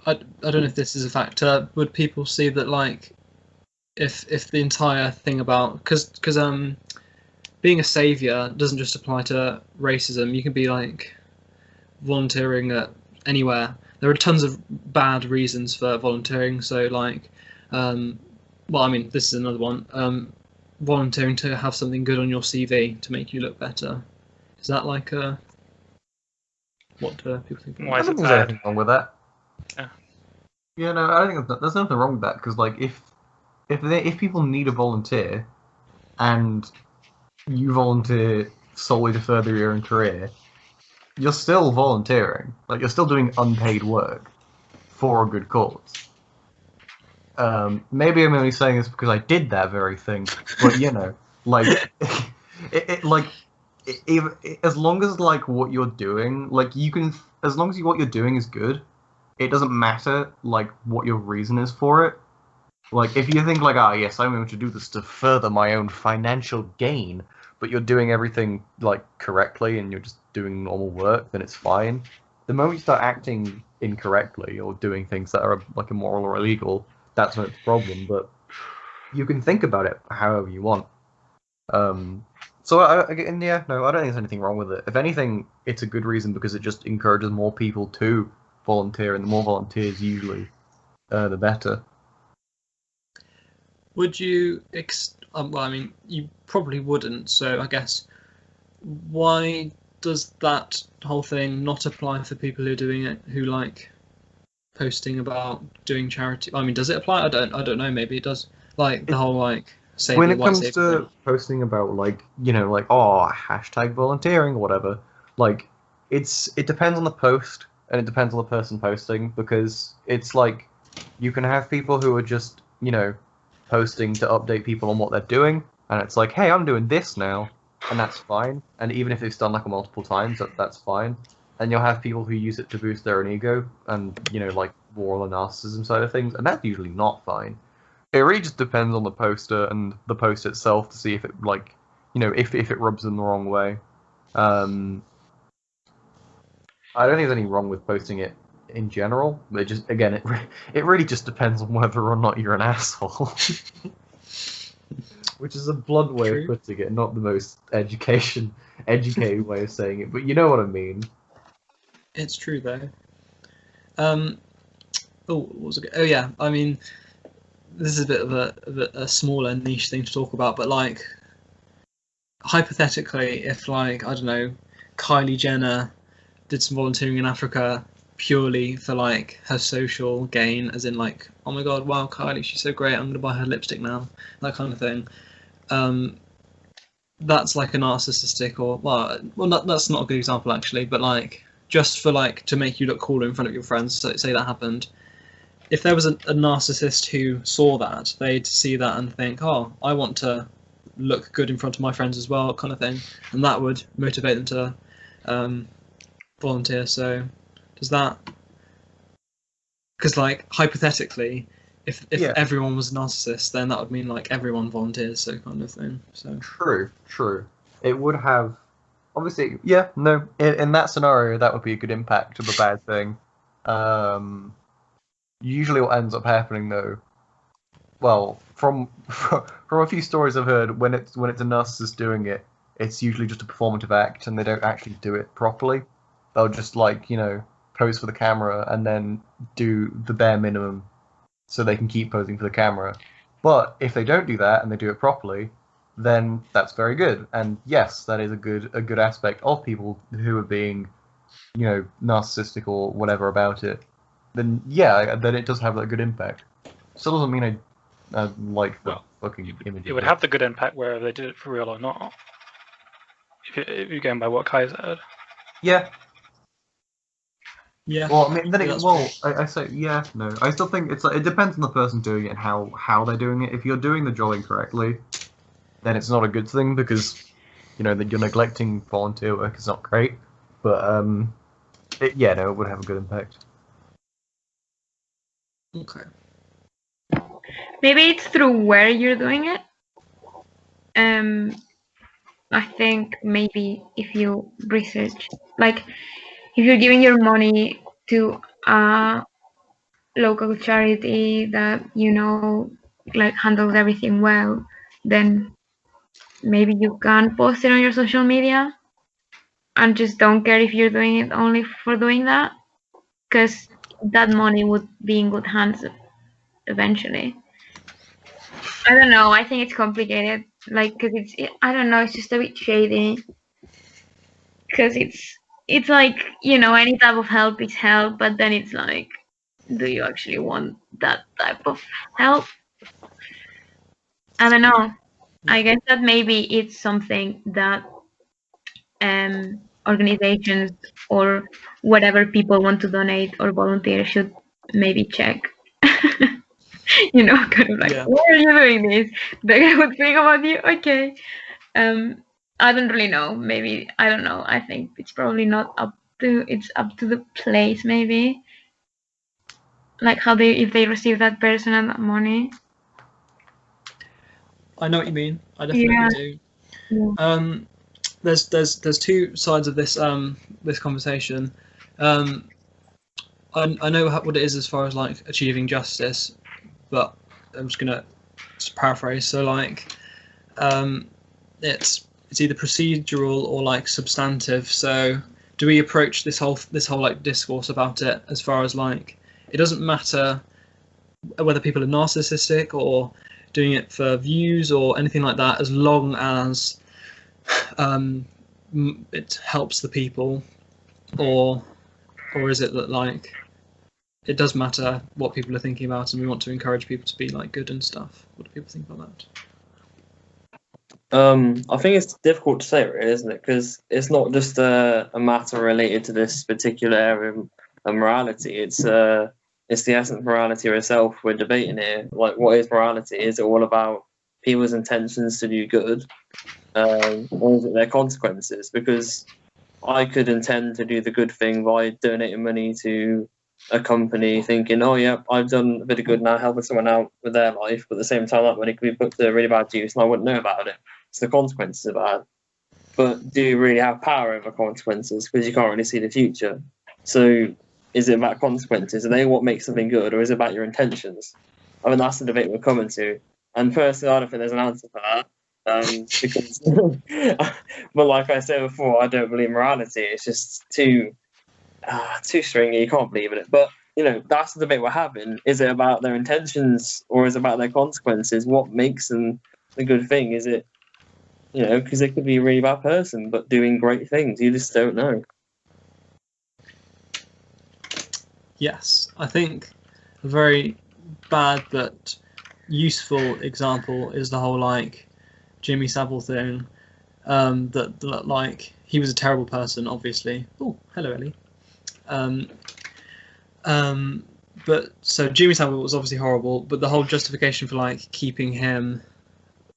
Speaker 2: don't know if this is a factor. Would people see that like if the entire thing about, because being a saviour doesn't just apply to racism. You can be like volunteering at anywhere. There are tons of bad reasons for volunteering. So like, well, I mean, this is another one. Volunteering to have something good on your CV to make you look better. Is that like a, what do people think?
Speaker 6: Why
Speaker 1: I
Speaker 6: is
Speaker 1: don't
Speaker 6: it
Speaker 1: think there's
Speaker 6: bad?
Speaker 1: anything wrong with that.
Speaker 6: Yeah.
Speaker 1: Yeah, no, I don't think there's nothing wrong with that, because like if people need a volunteer, and you volunteer solely to further your own career, you're still volunteering. Like, you're still doing unpaid work for a good cause. Maybe I'm only saying this because I did that very thing, but you know, like, as long as like what you're doing, like you can, as long as what you're doing is good, it doesn't matter like what your reason is for it. Like, if you think like, ah, yes, I'm going to do this to further my own financial gain, but you're doing everything like correctly and you're just doing normal work, then it's fine. The moment you start acting incorrectly or doing things that are like immoral or illegal, that's when it's a problem. But you can think about it however you want. So and yeah, no, I don't think there's anything wrong with it. If anything, it's a good reason because it just encourages more people to volunteer, and the more volunteers usually, the better.
Speaker 2: Would you, well, I mean, you probably wouldn't, so I guess, why does that whole thing not apply for people who are doing it, who like posting about doing charity? I mean, does it apply? I don't know, maybe it does. Like, the whole, like, saviour,
Speaker 1: When it
Speaker 2: white
Speaker 1: comes
Speaker 2: saviour
Speaker 1: to
Speaker 2: thing.
Speaker 1: posting about, like, you know, like, oh, hashtag volunteering or whatever, like, it depends on the post, and it depends on the person posting, because it's like, you can have people who are just, you know, posting to update people on what they're doing, and it's like, hey, I'm doing this now, and that's fine. And even if it's done like multiple times, that's fine. And you'll have people who use it to boost their own ego, and you know, like more on the narcissism side of things, and that's usually not fine. It really just depends on the poster and the post itself to see if it like, you know, if it rubs them the wrong way. I don't think there's any wrong with posting it in general, but it just, again, it really just depends on whether or not you're an asshole. Which is a blunt way of putting it, not the most educated way of saying it, but you know what I mean.
Speaker 2: It's true, though. Oh, what was it? Oh, yeah, I mean, this is a bit of a smaller niche thing to talk about, but like, hypothetically, if like, I don't know, Kylie Jenner did some volunteering in Africa purely for like her social gain, as in like, oh my god, wow, Kylie, she's so great, I'm gonna buy her lipstick now, that kind of thing. That's like a narcissistic, or well, that's not a good example actually, but like just for like to make you look cooler in front of your friends. So say that happened. If there was a narcissist who saw that, they'd see that and think, oh, I want to look good in front of my friends as well, kind of thing, and that would motivate them to volunteer. So does that, because like hypothetically, if everyone was a narcissist, then that would mean like everyone volunteers, so kind of thing. So
Speaker 1: True. It would have, obviously, yeah, no, in that scenario, that would be a good impact of a bad thing. Usually what ends up happening, though, well, from a few stories I've heard, when it's a narcissist doing it, it's usually just a performative act, and they don't actually do it properly. They'll just, like, you know, pose for the camera and then do the bare minimum so they can keep posing for the camera. But if they don't do that and they do it properly, then that's very good. And yes, that is a good aspect of people who are being, narcissistic or whatever about it. Then yeah, then it does have that good impact. Still doesn't mean I like the fucking image.
Speaker 6: It would have the good impact whether they did it for real or not. If you're going by what Kai said.
Speaker 1: Yeah.
Speaker 2: Yeah.
Speaker 1: Well, I mean, then
Speaker 2: Yeah,
Speaker 1: I say yeah, no. I still think it's like, it depends on the person doing it and how they're doing it. If you're doing the job incorrectly, then it's not a good thing because that you're neglecting volunteer work is not great. But it would have a good impact.
Speaker 2: Okay.
Speaker 4: Maybe it's through where you're doing it. I think maybe if you research, like if you're giving your money to a local charity that like handles everything well, then maybe you can post it on your social media and just don't care if you're doing it only for doing that, because that money would be in good hands eventually. I don't know. I think it's complicated, like, because I don't know. It's just a bit shady. Because it's like any type of help is help, but then it's like, do you actually want that type of help? I don't know. I guess that maybe it's something that organizations or whatever people want to donate or volunteer should maybe check. Kind of like,
Speaker 2: Yeah.
Speaker 4: why are you doing this? They would think about you. Okay. I don't really know. Maybe I don't know. I think it's probably not up to. It's up to the place, maybe. Like how if they receive that person and that money.
Speaker 2: I know what you mean. I definitely do.
Speaker 4: Yeah.
Speaker 2: There's two sides of this this conversation. I know what it is as far as like achieving justice, but I'm just gonna paraphrase. So like, it's either procedural or like substantive. So do we approach this whole like discourse about it as far as like, it doesn't matter whether people are narcissistic or doing it for views or anything like that, as long as it helps the people, or is it that like it does matter what people are thinking about and we want to encourage people to be like good and stuff? What do people think about that?
Speaker 5: I think it's difficult to say, really, isn't it? Because it's not just a matter related to this particular area of morality. It's the essence of morality itself we're debating here. Like, what is morality? Is it all about people's intentions to do good, or is it their consequences? Because I could intend to do the good thing by donating money to a company, thinking, oh yeah, I've done a bit of good now, helping someone out with their life, but at the same time that money could be put to really bad use and I wouldn't know about it. So the consequences are bad. But do you really have power over consequences? Because you can't really see the future. So is it about consequences? Are they what makes something good, or is it about your intentions? I mean, that's the debate we're coming to. And personally, I don't think there's an answer for that. Because, but like I said before, I don't believe morality. It's just too stringy. You can't believe in it. But that's the debate we're having. Is it about their intentions, or is it about their consequences? What makes them a good thing? Is it, because they could be a really bad person but doing great things. You just don't know.
Speaker 2: Yes, I think a very bad but useful example is the whole like Jimmy Savile thing. That like, he was a terrible person, obviously. Oh, hello, Ellie. But so Jimmy Savile was obviously horrible, but the whole justification for like keeping him.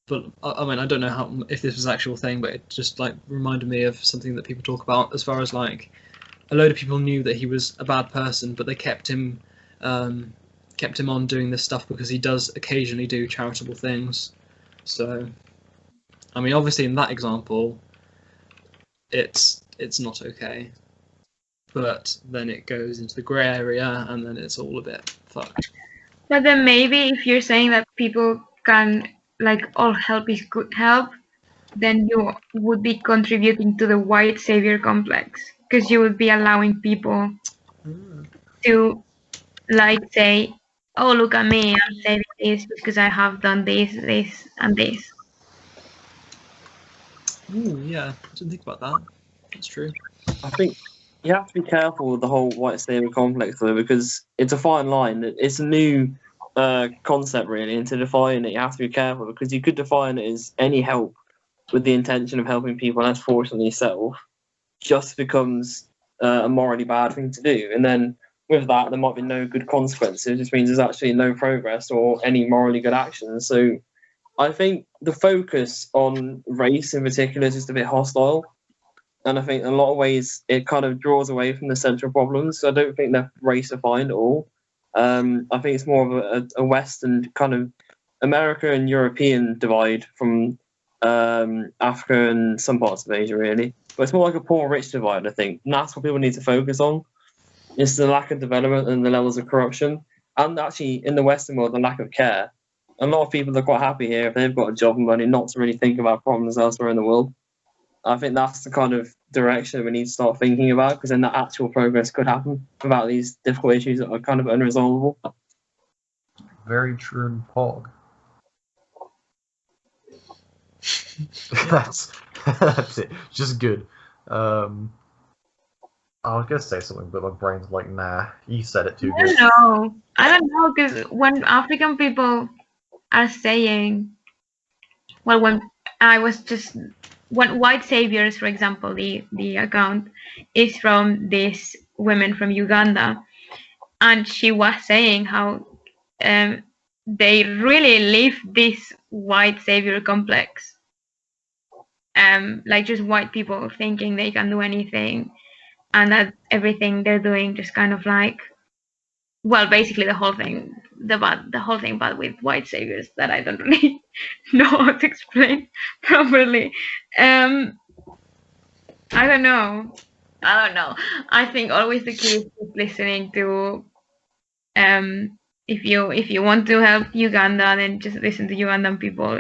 Speaker 2: But I mean, I don't know if this was an actual thing, but it just like reminded me of something that people talk about as far as like, a load of people knew that he was a bad person, but they kept him on doing this stuff because he does occasionally do charitable things. So, I mean, obviously in that example, it's not okay. But then it goes into the grey area, and then it's all a bit fucked.
Speaker 4: But then maybe if you're saying that people can, like, all help is good help, then you would be contributing to the white savior complex, because you would be allowing people to, like, say, oh, look at me, I'm saving this because I have done this, this, and this.
Speaker 2: Ooh, yeah, I didn't think about that. That's true.
Speaker 5: I think you have to be careful with the whole white savior complex though, because it's a fine line. It's a new concept really, and to define it, you have to be careful because you could define it as any help with the intention of helping people less fortunate than yourself, just becomes a morally bad thing to do. And then with that, there might be no good consequences, which means there's actually no progress or any morally good actions. So I think the focus on race in particular is just a bit hostile. And I think in a lot of ways it kind of draws away from the central problems. So I don't think they're race defined at all. I think it's more of a Western kind of America and European divide from Africa and some parts of Asia, really. But it's more like a poor-rich divide, I think. And that's what people need to focus on. It's the lack of development and the levels of corruption. And actually, in the Western world, the lack of care. A lot of people are quite happy here if they've got a job and money, not to really think about problems elsewhere in the world. I think that's the kind of direction we need to start thinking about, because then that actual progress could happen about these difficult issues that are kind of unresolvable.
Speaker 1: Very true, Pog. That's it. Just good. I was gonna say something, but my brain's like, nah. You said it too good.
Speaker 4: I don't know, because when African people are saying, well, when white saviors, for example, the account is from this woman from Uganda, and she was saying how they really live this white savior complex, like just white people thinking they can do anything, and that everything they're doing just kind of like, well, basically the whole thing bad with white saviors that I don't really know how to explain properly. I don't know. I think always the key is just listening to. If you want to help Uganda, then just listen to Ugandan people.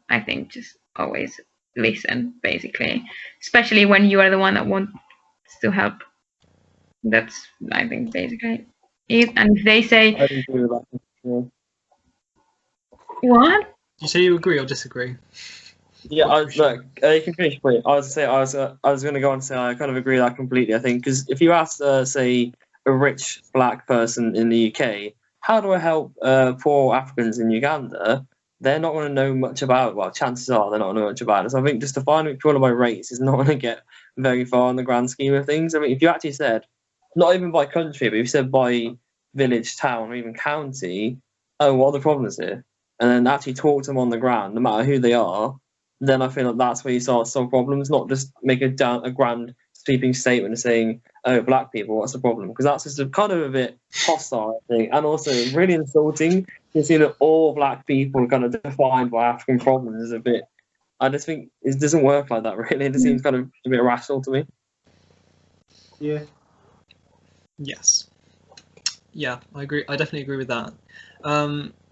Speaker 4: I think just always listen, basically, especially when you are the one that wants to help. That's, I think, basically it. And if they say,
Speaker 5: I agree with that. Yeah.
Speaker 4: what?
Speaker 2: Did you say you agree or disagree?
Speaker 5: Yeah, you can finish. Please. I was going to go on and say I kind of agree with that completely. I think because if you ask, say, a rich black person in the UK, how do I help poor Africans in Uganda? They're not going to know much about it. Well, chances are they're not going to know much about it. So I think just defining people by race is not going to get very far in the grand scheme of things. I mean, if you actually said, not even by country, but if you said by village, town, or even county, oh, what are the problems here? And then actually talk to them on the ground, no matter who they are, then I feel like that's where you start to solve problems, not just make a grand sweeping statement of saying, oh, black people, what's the problem? Because that's just kind of a bit hostile, I think, and also really insulting. You see that all black people are kind of defined by African problems is a bit, I just think it doesn't work like that, really. It just seems kind of a bit irrational to me.
Speaker 1: Yeah.
Speaker 2: Yes. Yeah, I agree. I definitely agree with that.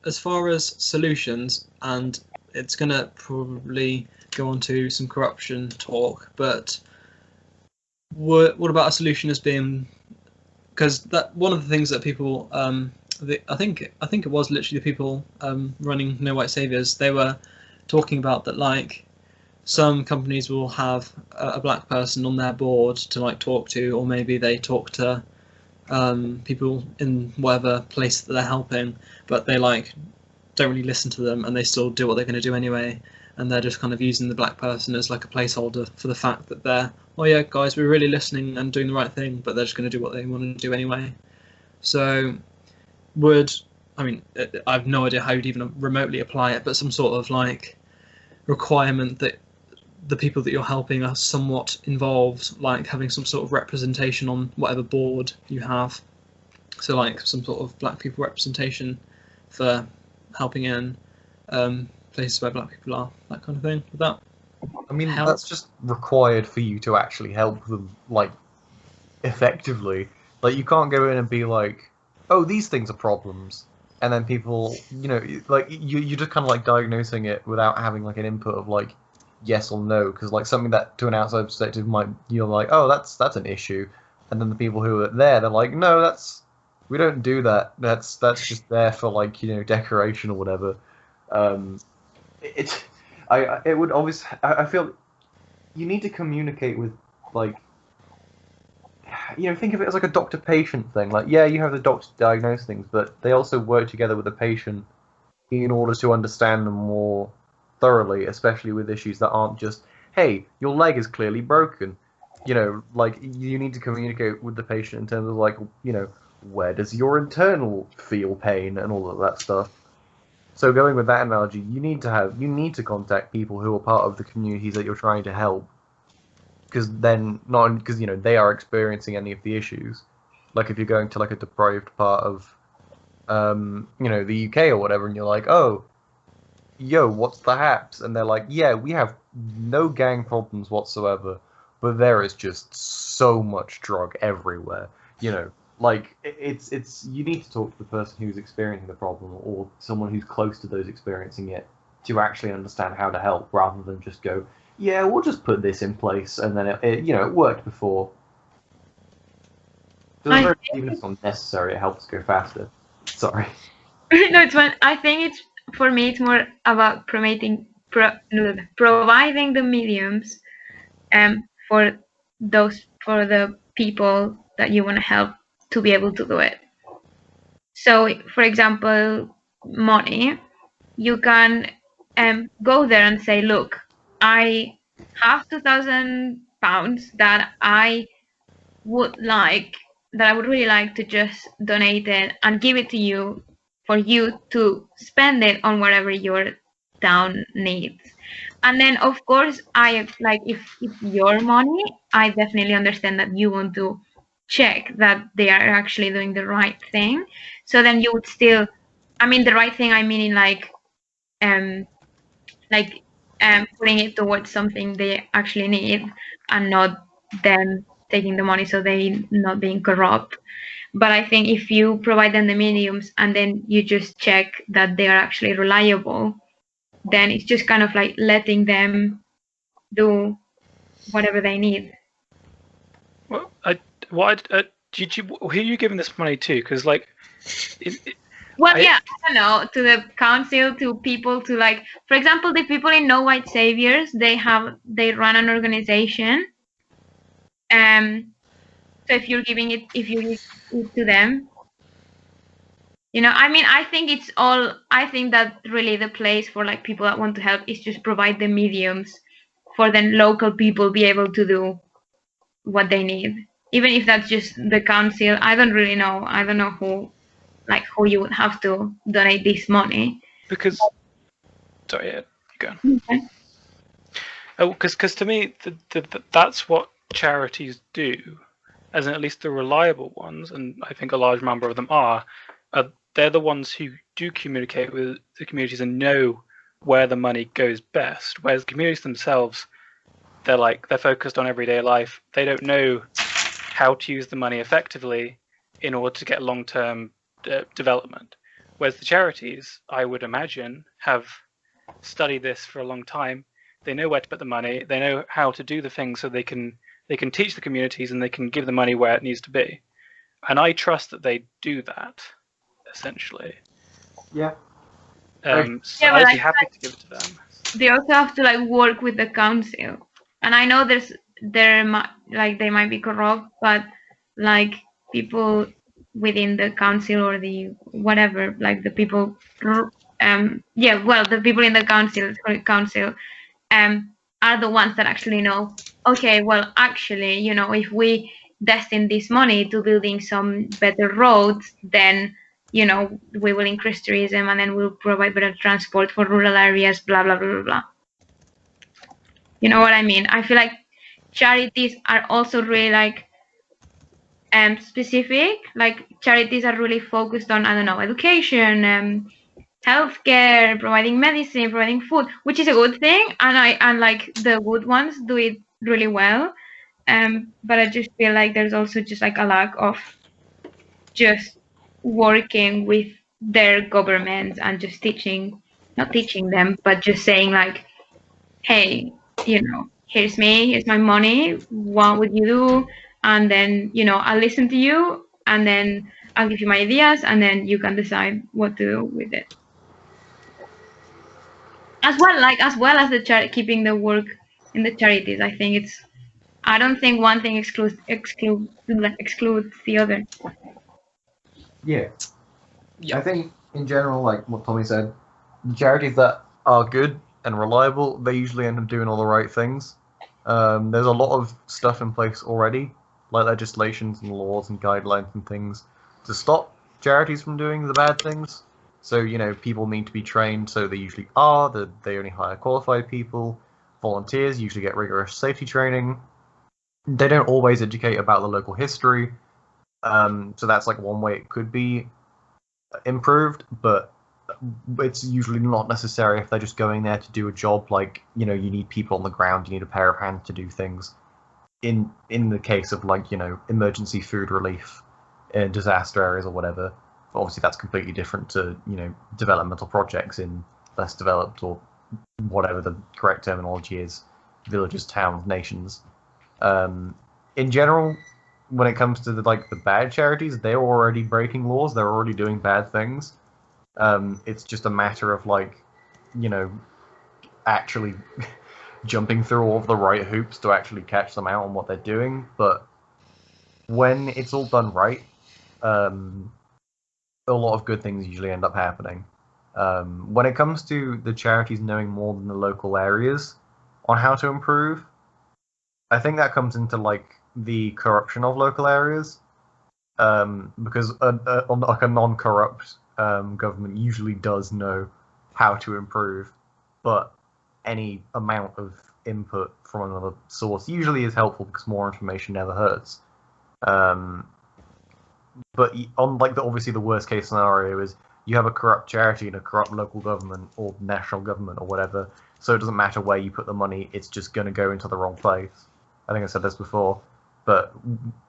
Speaker 2: As far as solutions, and it's going to probably go on to some corruption talk, but what about a solution as being, because that one of the things that people, I think it was literally the people running No White Saviors, they were talking about that, like, some companies will have a black person on their board to like talk to, or maybe they talk to people in whatever place that they're helping, but they like don't really listen to them, and they still do what they're going to do anyway, and they're just kind of using the black person as like a placeholder for the fact that they're, oh yeah guys, we're really listening and doing the right thing, but they're just going to do what they want to do anyway. So I have no idea how you'd even remotely apply it, but some sort of like requirement that the people that you're helping are somewhat involved, like having some sort of representation on whatever board you have, so like some sort of black people representation for helping in places where black people are, that kind of thing. Would that
Speaker 1: I mean,
Speaker 2: help?
Speaker 1: that's just required for you to actually help them, like, effectively. Like, you can't go in and be like, oh, these things are problems, and then people, like, you're just kind of like diagnosing it without having like an input of like yes or no, because like something that to an outside perspective might, you're like, oh, that's an issue, and then the people who are there, they're like, no, we don't do that. That's just there for like decoration or whatever. It would always, I feel you need to communicate with, like, think of it as like a doctor-patient thing. Like, yeah, you have the doctor to diagnose things, but they also work together with the patient in order to understand them more thoroughly, especially with issues that aren't just, hey, your leg is clearly broken. Like, you need to communicate with the patient in terms of, like, where does your internal feel pain and all of that stuff. So going with that analogy, you need to contact people who are part of the communities that you're trying to help, because then not because they are experiencing any of the issues. Like if you're going to like a deprived part of the UK or whatever, and you're like, oh, yo, what's the haps? And they're like, yeah, we have no gang problems whatsoever, but there is just so much drug everywhere. Like it's you need to talk to the person who's experiencing the problem or someone who's close to those experiencing it to actually understand how to help, rather than just go, yeah, we'll just put this in place, and then it worked before. Even if it's not necessary, it helps go faster. Sorry.
Speaker 4: No, it's fine. I think for me it's more about providing the mediums for the people that you want to help to be able to do it. So, for example, money, you can go there and say, look, I have £2,000 that I would really like to just donate it and give it to you for you to spend it on whatever your town needs. And then, of course, if it's your money, I definitely understand that you want to check that they are actually doing the right thing. So then you would still, the right thing, I mean, in putting it towards something they actually need, and not them taking the money, so they not being corrupt. But I think if you provide them the mediums and then you just check that they are actually reliable, then it's just kind of like letting them do whatever they need.
Speaker 6: Well, who are you giving this money to? Because I
Speaker 4: don't know, to the council, to people, to for example, the people in No White Saviors, they run an organization. So if you give it to them, I think that really the place for people that want to help is just provide the mediums for then local people be able to do what they need, even if that's just the council. I don't really know. I don't know who you would have to donate this money.
Speaker 6: Because, sorry, yeah, go on.
Speaker 4: Okay.
Speaker 6: Because to me, that's what charities do, as in at least the reliable ones, and I think a large number of them are. They're the ones who do communicate with the communities and know where the money goes best. Whereas the communities themselves, they're focused on everyday life. They don't know how to use the money effectively in order to get long-term development. Whereas the charities, I would imagine, have studied this for a long time. They know where to put the money. They know how to do the things so they can teach the communities and they can give the money where it needs to be. And I trust that they do that, essentially.
Speaker 1: Yeah.
Speaker 6: So I'd be happy to give it to them.
Speaker 4: They also have to work with the council, and I know they might be corrupt, but people within the council or the whatever, the people, the people in the council, are the ones that actually know. Okay, well, actually, if we destine this money to building some better roads, then we will increase tourism, and then we'll provide better transport for rural areas, blah blah blah blah blah. You know what I mean? I feel like charities are also really specific. Charities are really focused on, I don't know, education, healthcare, providing medicine, providing food, which is a good thing, and the good ones do it really well. But I just feel like there's also just a lack of just working with their governments and just not teaching them, but just saying hey, here's my money, what would you do? And then, I'll listen to you, and then I'll give you my ideas, and then you can decide what to do with it. As well as the keeping the work in the charities. I don't think one thing excludes the other.
Speaker 1: Yeah.
Speaker 2: Yeah.
Speaker 1: I think in general, like what Tommy said, the charities that are good and reliable, they usually end up doing all the right things. There's a lot of stuff in place already, like legislations and laws and guidelines and things to stop charities from doing the bad things. So, you know, people need to be trained, so they usually are. They only hire qualified people. Volunteers usually get rigorous safety training. They don't always educate about the local history. So that's like one way it could be improved, but it's usually not necessary if they're just going there to do a job. Like, you know, you need people on the ground, you need a pair of hands to do things. In the case of, like, you know, emergency food relief in disaster areas or whatever, but obviously that's completely different to, you know, developmental projects in less developed, or whatever the correct terminology is, villages, towns, nations. In general, when it comes to the bad charities, they're already breaking laws. They're already doing bad things. It's just a matter of, like, you know, actually jumping through all of the right hoops to actually catch them out on what they're doing. But when it's all done right, a lot of good things usually end up happening. When it comes to the charities knowing more than the local areas on how to improve, I think that comes into, like, the corruption of local areas, because like a non-corrupt government usually does know how to improve, but any amount of input from another source usually is helpful because more information never hurts. But on, like, obviously the worst case scenario is you have a corrupt charity and a corrupt local government or national government or whatever, so it doesn't matter where you put the money, it's just going to go into the wrong place. I think I said this before, but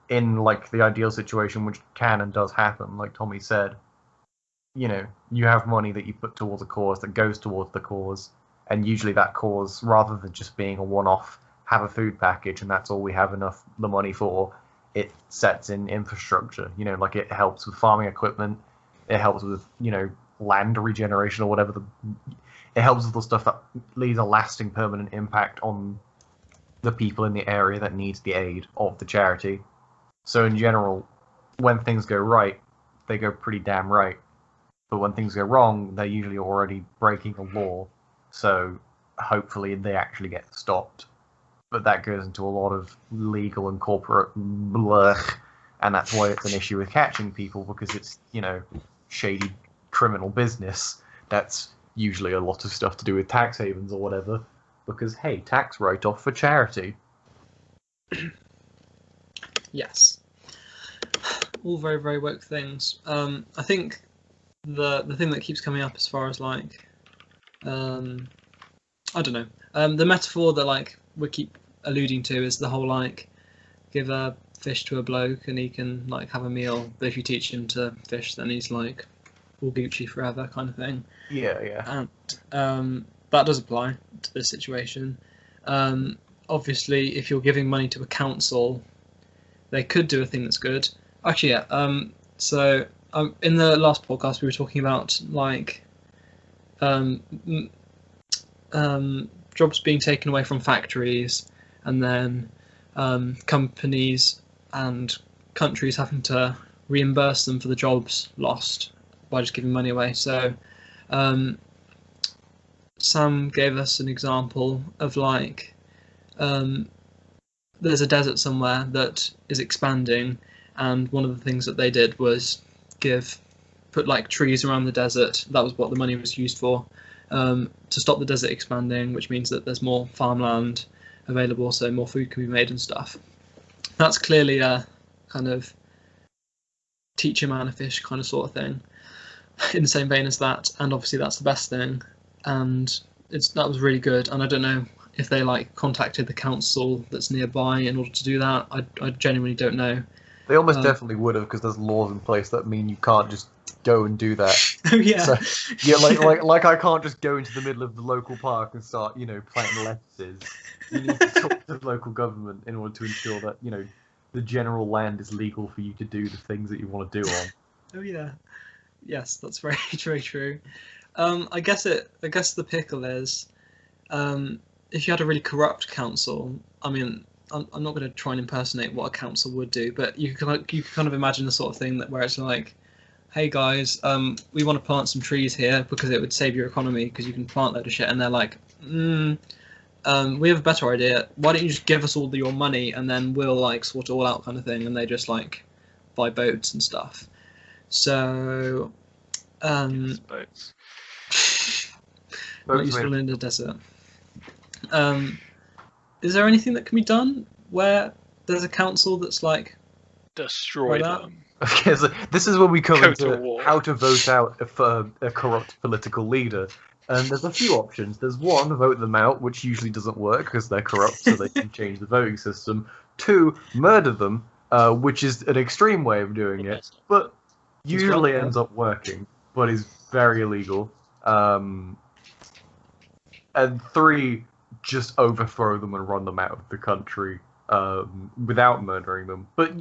Speaker 1: in, like, the ideal situation, which can and does happen, like Tommy said, you know, you have money that you put towards a cause that goes towards the cause, and usually that cause, rather than just being a one-off, have a food package and that's all we have enough the money for, it sets in infrastructure. You know, like, it helps with farming equipment, it helps with, you know, land regeneration or whatever. It helps with the stuff that leaves a lasting, permanent impact on the people in the area that needs the aid of the charity. So in general, when things go right, they go pretty damn right. But when things go wrong, they're usually already breaking a law. So hopefully they actually get stopped. But that goes into a lot of legal and corporate blech, and that's why it's an issue with catching people, because it's, you know, shady criminal business. That's usually a lot of stuff to do with tax havens or whatever, because, hey, tax write-off for charity.
Speaker 2: Yes. All very, very woke things. I think the thing that keeps coming up as far as, like, I don't know, the metaphor that, like, we keep alluding to is the whole, like, give a fish to a bloke and he can, like, have a meal, but if you teach him to fish, then he's, like, all Gucci forever kind of thing.
Speaker 1: Yeah.
Speaker 2: And that does apply to this situation. Obviously, if you're giving money to a council, they could do a thing that's good. Actually, yeah. So in the last podcast, we were talking about, like, jobs being taken away from factories, and then companies and countries having to reimburse them for the jobs lost by just giving money away. So Sam gave us an example of, like, there's a desert somewhere that is expanding, and one of the things that they did was put like trees around the desert. That was what the money was used for, to stop the desert expanding, which means that there's more farmland available, so more food can be made and stuff. That's clearly a kind of teach a man a fish kind of sort of thing, in the same vein as that, and obviously that's the best thing, and that was really good. And I don't know if they, like, contacted the council that's nearby in order to do that. I genuinely don't know.
Speaker 1: They almost definitely would have, because there's laws in place that mean you can't just go and do that.
Speaker 2: Oh yeah.
Speaker 1: So, yeah, like I can't just go into the middle of the local park and start, you know, planting lettuces. You need to talk to the local government in order to ensure that, you know, the general land is legal for you to do the things that you want to do on.
Speaker 2: Oh yeah. Yes, that's very, very true. I guess the pickle is, if you had a really corrupt council, I mean, I'm not going to try and impersonate what a council would do, but you can kind of imagine the sort of thing that where it's like, hey guys, we want to plant some trees here because it would save your economy because you can plant a load of shit, and they're like, we have a better idea. Why don't you just give us all your money and then we'll like sort it all out, kind of thing, and they just like buy boats and stuff. So,
Speaker 6: Boats.
Speaker 2: not useful in the desert. Is there anything that can be done where there's a council that's like
Speaker 6: Destroy
Speaker 2: that?
Speaker 6: them.
Speaker 1: Okay, so this is when we come
Speaker 6: Go to
Speaker 1: into
Speaker 6: war.
Speaker 1: how to vote out a corrupt political leader. And there's a few options. There's one, vote them out, which usually doesn't work because they're corrupt, so they can change the voting system. 2, murder them, which is an extreme way of doing it, but usually ends up working, but is very illegal. And 3, just overthrow them and run them out of the country without murdering them. But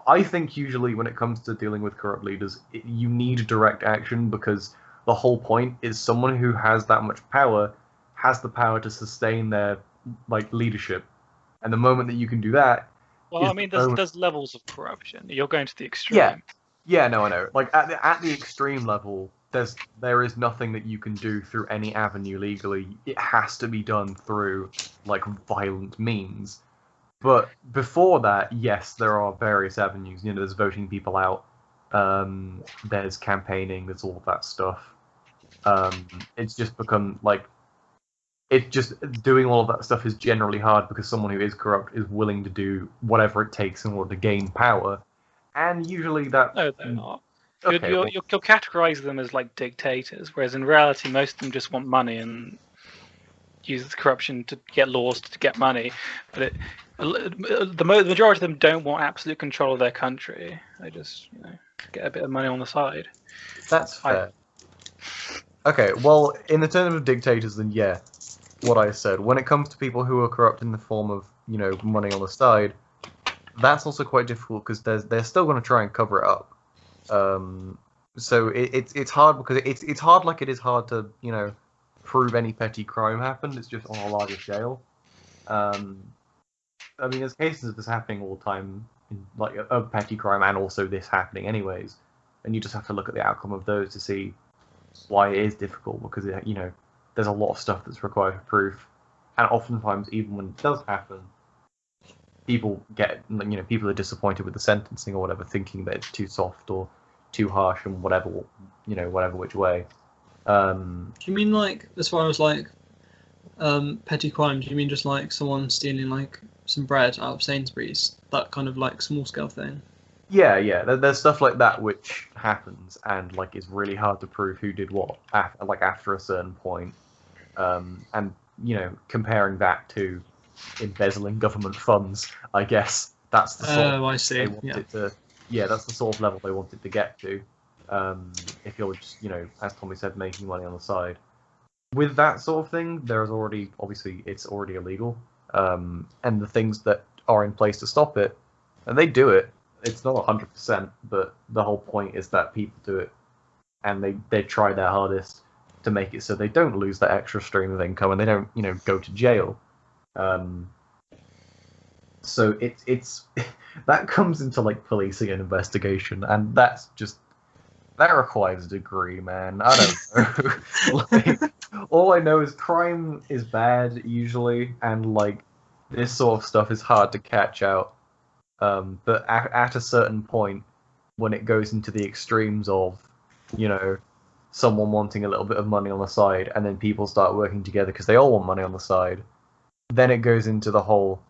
Speaker 1: I think usually when it comes to dealing with corrupt leaders, you need direct action because the whole point is someone who has that much power has the power to sustain their leadership, and the moment that you can do that.
Speaker 6: Well, I mean, there's levels of corruption. You're going to the extreme.
Speaker 1: Yeah, no, I know. Like at the extreme level, there is nothing that you can do through any avenue legally. It has to be done through violent means. But before that, yes, there are various avenues. You know, there's voting people out. There's campaigning. There's all of that stuff. It's just become doing all of that stuff is generally hard because someone who is corrupt is willing to do whatever it takes in order to gain power, and usually that.
Speaker 6: No, they're not.
Speaker 1: Okay,
Speaker 6: You'll categorize them as like dictators, whereas in reality, most of them just want money and use the corruption to get laws to get money. But the majority of them don't want absolute control of their country. They just get a bit of money on the side.
Speaker 1: That's fair. Okay, well, in the terms of dictators, then yeah, what I said. When it comes to people who are corrupt in the form of money on the side, that's also quite difficult because they're still going to try and cover it up. So it's hard because it's hard like it is hard to prove any petty crime happened. It's just on a larger scale. I mean, there's cases of this happening all the time, of petty crime and also this happening anyways, and you just have to look at the outcome of those to see why it is difficult because there's a lot of stuff that's required for proof, and oftentimes even when it does happen, people are disappointed with the sentencing or whatever, thinking that it's too soft or too harsh and whatever which way.
Speaker 2: Do you mean as far as petty crime? Do you mean just someone stealing some bread out of Sainsbury's, that kind of small scale thing?
Speaker 1: Yeah. There's stuff like that which happens and it's really hard to prove who did what after a certain point. And comparing that to embezzling government funds, I guess that's the sort of
Speaker 2: I see.
Speaker 1: they want it to. Yeah, that's the sort of level they want it to get to. If you're just as Tommy said, making money on the side. With that sort of thing, there's obviously it's already illegal. And the things that are in place to stop it, and they do it. It's not 100%, but the whole point is that people do it, and they try their hardest to make it so they don't lose that extra stream of income and they don't go to jail. So it's that comes into policing and investigation, and that requires a degree, man. I don't know. All I know is crime is bad usually, and this sort of stuff is hard to catch out. But at a certain point, when it goes into the extremes of someone wanting a little bit of money on the side, and then people start working together because they all want money on the side, then it goes into the whole,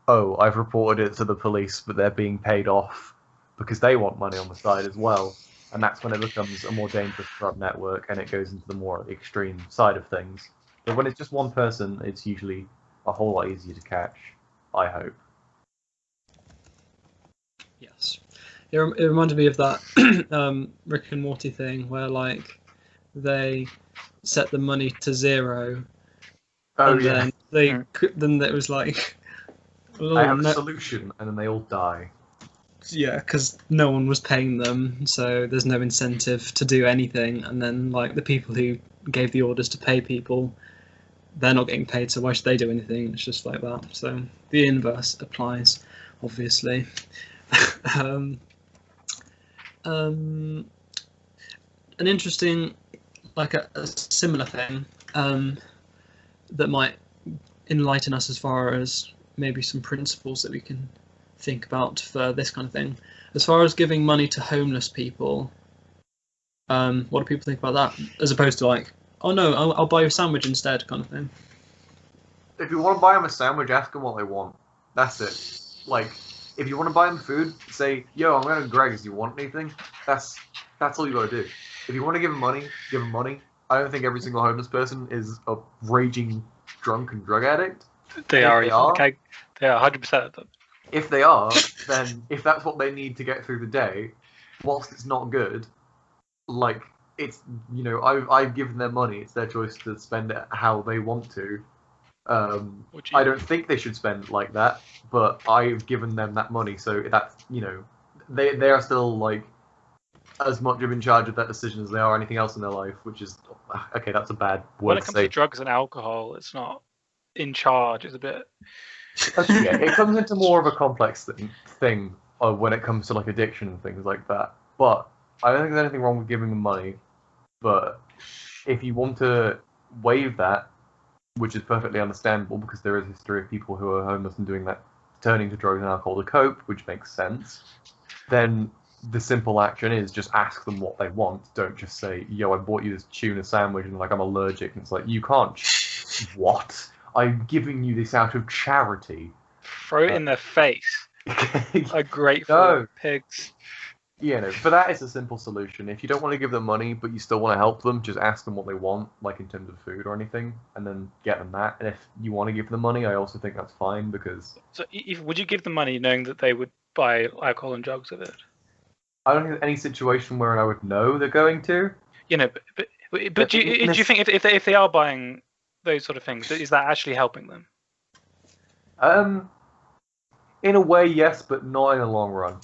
Speaker 1: oh, I've reported it to the police, but they're being paid off because they want money on the side as well. And that's when it becomes a more dangerous corrupt network, and it goes into the more extreme side of things. But when it's just one person, it's usually a whole lot easier to catch, I hope.
Speaker 2: Yes. It reminded me of that Rick and Morty thing where they set the money to 0.
Speaker 1: Oh,
Speaker 2: and
Speaker 1: yeah.
Speaker 2: Then it was
Speaker 1: I have a solution, and then they all die.
Speaker 2: Yeah, because no one was paying them, so there's no incentive to do anything. And then the people who gave the orders to pay people they're not getting paid, so why should they do anything? It's just like that. So the inverse applies, obviously. An interesting, like a similar thing that might enlighten us as far as maybe some principles that we can think about for this kind of thing. As far as giving money to homeless people, what do people think about that? As opposed to like, oh no, I'll buy you a sandwich instead, kind of thing.
Speaker 1: If you want to buy them a sandwich, ask them what they want. That's it. Like, if you want to buy them food, say, yo, I'm going to Greg's, do you want anything? That's all you got to do. If you want to give them money, give them money. I don't think every single homeless person is a raging drunk and drug addict.
Speaker 6: They are 100% of them.
Speaker 1: If they are, then if that's what they need to get through the day, whilst it's not good, like, it's, you know, I've given them money. It's their choice to spend it how they want to. I don't think they should spend it like that, but I've given them that money, so that's, you know, they are still, like, as much of in charge of that decision as they are anything else in their life, which is, okay, that's a bad word
Speaker 6: when it comes to drugs and alcohol, it's not in charge. It's a bit.
Speaker 1: Yeah, it comes into more of a complex thing when it comes to like addiction and things like that. But I don't think there's anything wrong with giving them money. But if you want to waive that, which is perfectly understandable because there is a history of people who are homeless and doing that, turning to drugs and alcohol to cope, which makes sense, then the simple action is just ask them what they want. Don't just say, yo, I bought you this tuna sandwich and like I'm allergic. And it's like, you can't. What? I'm giving you this out of charity.
Speaker 6: Throw it in their face. A grateful
Speaker 1: No.
Speaker 6: pigs.
Speaker 1: Yeah, no, but that is a simple solution. If you don't want to give them money, but you still want to help them, just ask them what they want, like in terms of food or anything, and then get them that. And if you want to give them money, I also think that's fine because...
Speaker 6: So would you give them money knowing that they would buy alcohol and drugs with it?
Speaker 1: I don't think there's any situation where I would know they're going to.
Speaker 6: You know, but do you think if they are buying those sort of things, is that actually helping them?
Speaker 1: In a way, yes, but not in the long run.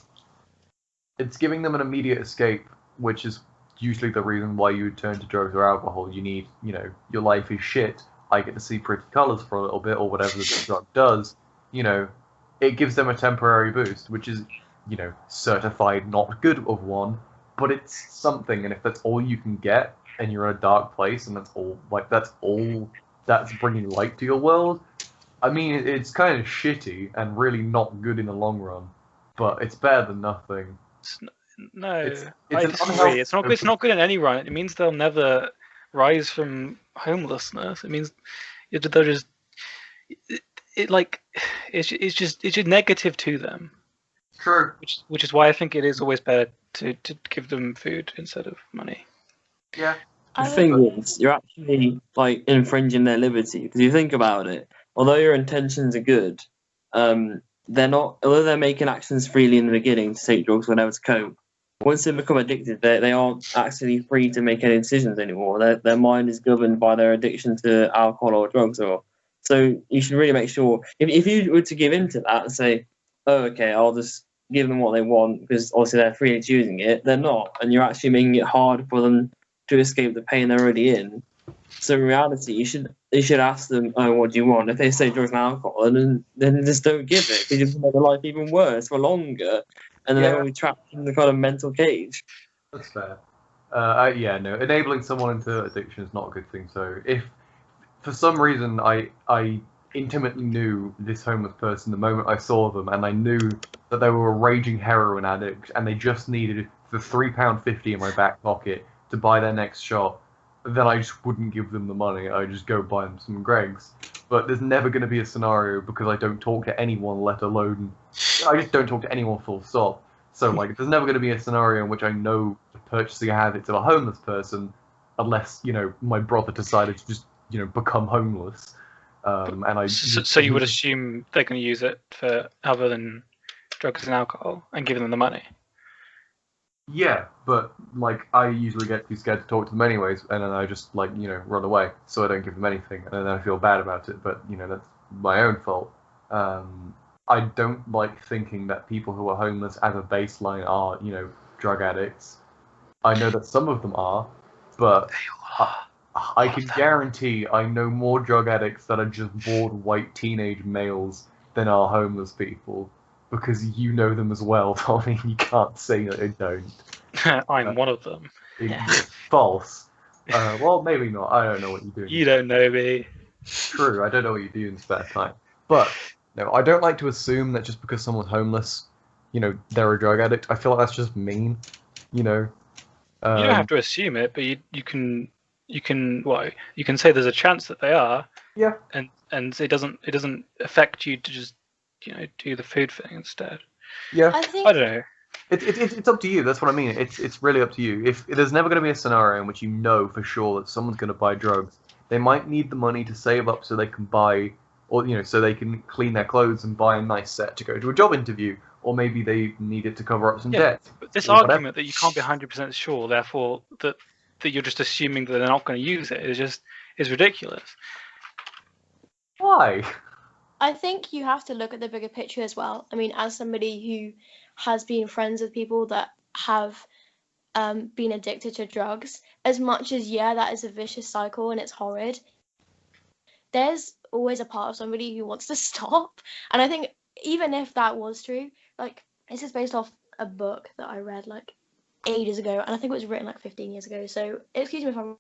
Speaker 1: It's giving them an immediate escape, which is usually the reason why you would turn to drugs or alcohol. You need, you know, your life is shit. I get to see pretty colours for a little bit, or whatever the drug does. You know, it gives them a temporary boost, which is, you know, certified not good of one, but it's something. And if that's all you can get, and you're in a dark place, and that's all that's bringing light to your world, I mean, it's kind of shitty and really not good in the long run, but it's better than nothing.
Speaker 6: I disagree. It's not good in any run. It means they'll never rise from homelessness. It means they're just it's just negative to them.
Speaker 1: True.
Speaker 6: Which is why I think it is always better to give them food instead of money.
Speaker 1: Yeah.
Speaker 5: The thing is, you're actually like infringing their liberty because you think about it. Although your intentions are good, they're not. Although they're making actions freely in the beginning to take drugs whenever to cope, once they become addicted, they aren't actually free to make any decisions anymore. Their mind is governed by their addiction to alcohol or drugs. So you should really make sure if you were to give in to that and say, oh, okay, I'll just give them what they want because obviously they're freely choosing it. They're not, and you're actually making it hard for them to escape the pain they're already in. So in reality, you should ask them, oh, what do you want? If they say drugs and alcohol, then just don't give it because you just make their life even worse for longer, and then they'll be trapped in the kind of mental cage.
Speaker 1: That's fair. No, enabling someone into addiction is not a good thing. So if for some reason I intimately knew this homeless person the moment I saw them, and I knew that they were a raging heroin addict, and they just needed the £3.50 in my back pocket to buy their next shot, then I just wouldn't give them the money. I'd just go buy them some Greg's. But there's never going to be a scenario because I don't talk to anyone, let alone... I just don't talk to anyone full stop. So, like, there's never going to be a scenario in which I know purchasing a habit of a homeless person unless, you know, my brother decided to just, you know, become homeless.
Speaker 6: So you would assume they're going to use it for other than drugs and alcohol and giving them the money?
Speaker 1: Yeah, but, like, I usually get too scared to talk to them anyways, and then I just, like, you know, run away, so I don't give them anything, and then I feel bad about it, but, you know, that's my own fault. I don't like thinking that people who are homeless as a baseline are, you know, drug addicts. I know that some of them are, but I can guarantee I know more drug addicts that are just bored white teenage males than are homeless people, because you know them as well, Tommy. You can't say that I don't.
Speaker 6: I'm one of them.
Speaker 1: False. Well, maybe not. I don't know what you're doing.
Speaker 6: You don't know me.
Speaker 1: True, I don't know what you do in spare time. But, no, I don't like to assume that just because someone's homeless, they're a drug addict. I feel like that's just mean,
Speaker 6: You don't have to assume it, but you can say there's a chance that they are.
Speaker 1: Yeah.
Speaker 6: And it doesn't affect you to just do the food thing instead.
Speaker 1: Yeah.
Speaker 6: I don't know.
Speaker 1: It's up to you. That's what I mean. It's really up to you. If there's never going to be a scenario in which you know for sure that someone's going to buy drugs, they might need the money to save up so they can buy, or so they can clean their clothes and buy a nice set to go to a job interview, or maybe they need it to cover up some debt.
Speaker 6: But this argument that you can't be 100% sure, therefore that you're just assuming that they're not going to use it is ridiculous.
Speaker 1: Why?
Speaker 7: I think you have to look at the bigger picture as well. I mean, as somebody who has been friends with people that have been addicted to drugs, as much as, that is a vicious cycle and it's horrid, there's always a part of somebody who wants to stop. And I think even if that was true, like, this is based off a book that I read like ages ago, and I think it was written like 15 years ago, so excuse me if I'm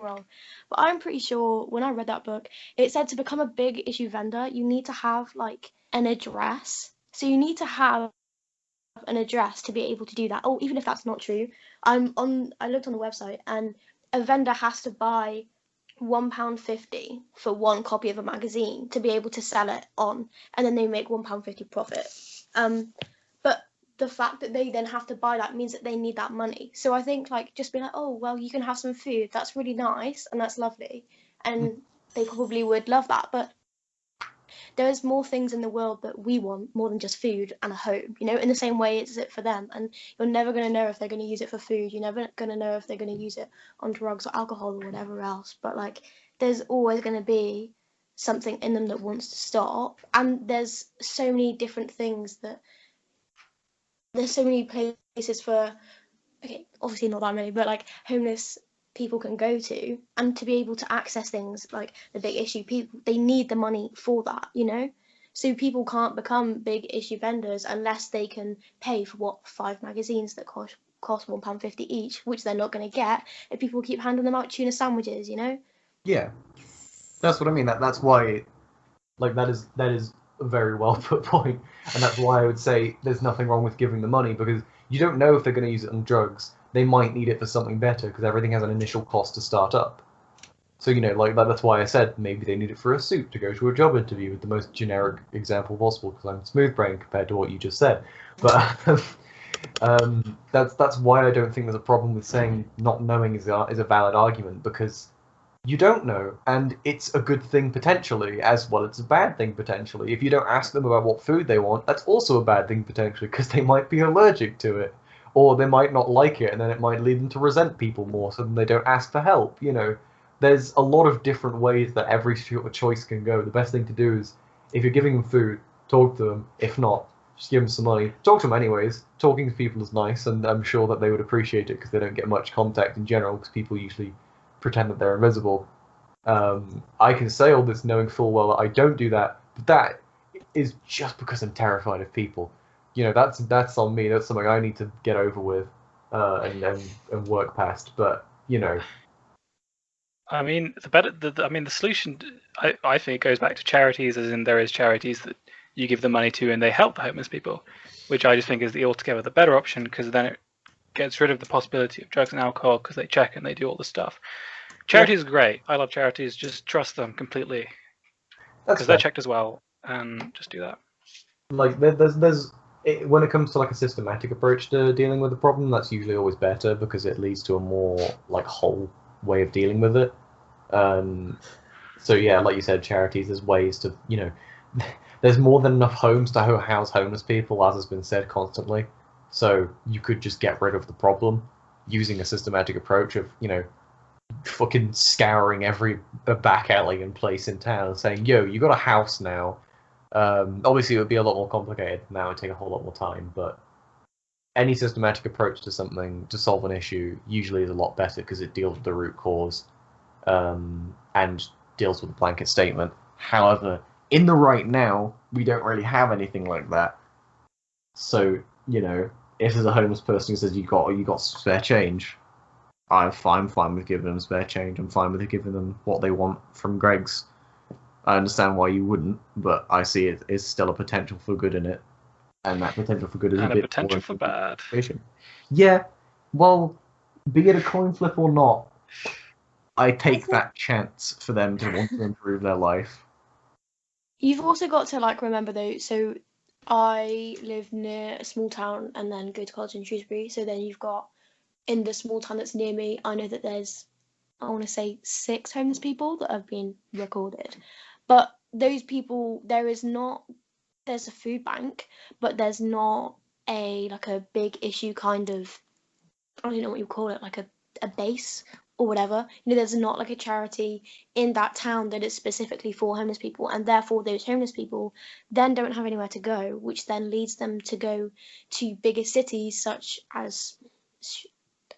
Speaker 7: wrong, but I'm pretty sure when I read that book, it said to become a big issue vendor, you need to have like an address. So you need to have an address to be able to do that. Oh, even if that's not true, I looked on the website, and a vendor has to buy £1.50 for one copy of a magazine to be able to sell it on, and then they make £1.50 profit. But the fact that they then have to buy that means that they need that money. So I think like just being like, oh well, you can have some food, that's really nice and that's lovely, and they probably would love that. But there's more things in the world that we want more than just food and a home, in the same way it's it for them. And you're never going to know if they're going to use it for food. You're never going to know if they're going to use it on drugs or alcohol or whatever else. But like, there's always going to be something in them that wants to stop. And there's so many different things there's so many places for, okay, obviously not that many, but like homeless people can go to, and to be able to access things like the big issue, people, they need the money for that, so people can't become big issue vendors unless they can pay for 5 magazines that cost £1.50 each, which they're not going to get if people keep handing them out tuna sandwiches.
Speaker 1: Yeah, that's what I mean. That's why, like, that is a very well put point, and that's why I would say there's nothing wrong with giving the money, because you don't know if they're going to use it on drugs. They might need it for something better, because everything has an initial cost to start up. So, like, that's why I said maybe they need it for a suit to go to a job interview, with the most generic example possible, because I'm smooth brain compared to what you just said. But that's why I don't think there's a problem with saying not knowing is a valid argument, because you don't know, and it's a good thing potentially, as well it's a bad thing potentially. If you don't ask them about what food they want, that's also a bad thing potentially, because they might be allergic to it, or they might not like it, and then it might lead them to resent people more, so then they don't ask for help. There's a lot of different ways that every choice can go. The best thing to do is, if you're giving them food, talk to them. If not, just give them some money. Talk to them anyways. Talking to people is nice, and I'm sure that they would appreciate it, because they don't get much contact in general, because people usually pretend that they're invisible. I can say all this knowing full well that I don't do that, but that is just because I'm terrified of people. That's on me. That's something I need to get over with and work past. But
Speaker 6: I mean, the solution, I think, goes back to charities, as in there is charities that you give the money to and they help the homeless people, which I just think is altogether the better option, because then it gets rid of the possibility of drugs and alcohol, because they check and they do all the stuff. Charities are great. I love charities. Just trust them completely, because they're checked as well, and just do that.
Speaker 1: Like, when it comes to like a systematic approach to dealing with the problem, that's usually always better, because it leads to a more like whole way of dealing with it. So yeah, like you said, charities, there's ways to, there's more than enough homes to house homeless people, as has been said constantly. So you could just get rid of the problem using a systematic approach of, fucking scouring every back alley and place in town and saying, yo, you got a house now. Obviously it would be a lot more complicated now, it would take a whole lot more time, but any systematic approach to something to solve an issue usually is a lot better, because it deals with the root cause. and deals with a blanket statement. However, in the right now, we don't really have anything like that. So, you know, if there's a homeless person who says you got spare change, I'm fine with giving them spare change. I'm fine with giving them what they want from Greg's. I understand why you wouldn't, but I see it is still a potential for good in it, and that potential for good is
Speaker 6: And
Speaker 1: a
Speaker 6: a
Speaker 1: bit
Speaker 6: potential
Speaker 1: more
Speaker 6: for bad.
Speaker 1: Yeah, well, be it a coin flip or not, I take that chance for them to want to improve their life.
Speaker 7: You've also got to like remember though. So I live near a small town and then go to college in Shrewsbury. So then you've got in the small town that's near me. I know that there's, I want to say 6 homeless people that have been recorded, but those people there's a food bank, but there's not a like a big issue kind of, I don't know what you call it, like a base or whatever. You know, there's not like a charity in that town that is specifically for homeless people, and therefore those homeless people then don't have anywhere to go, which then leads them to go to bigger cities such as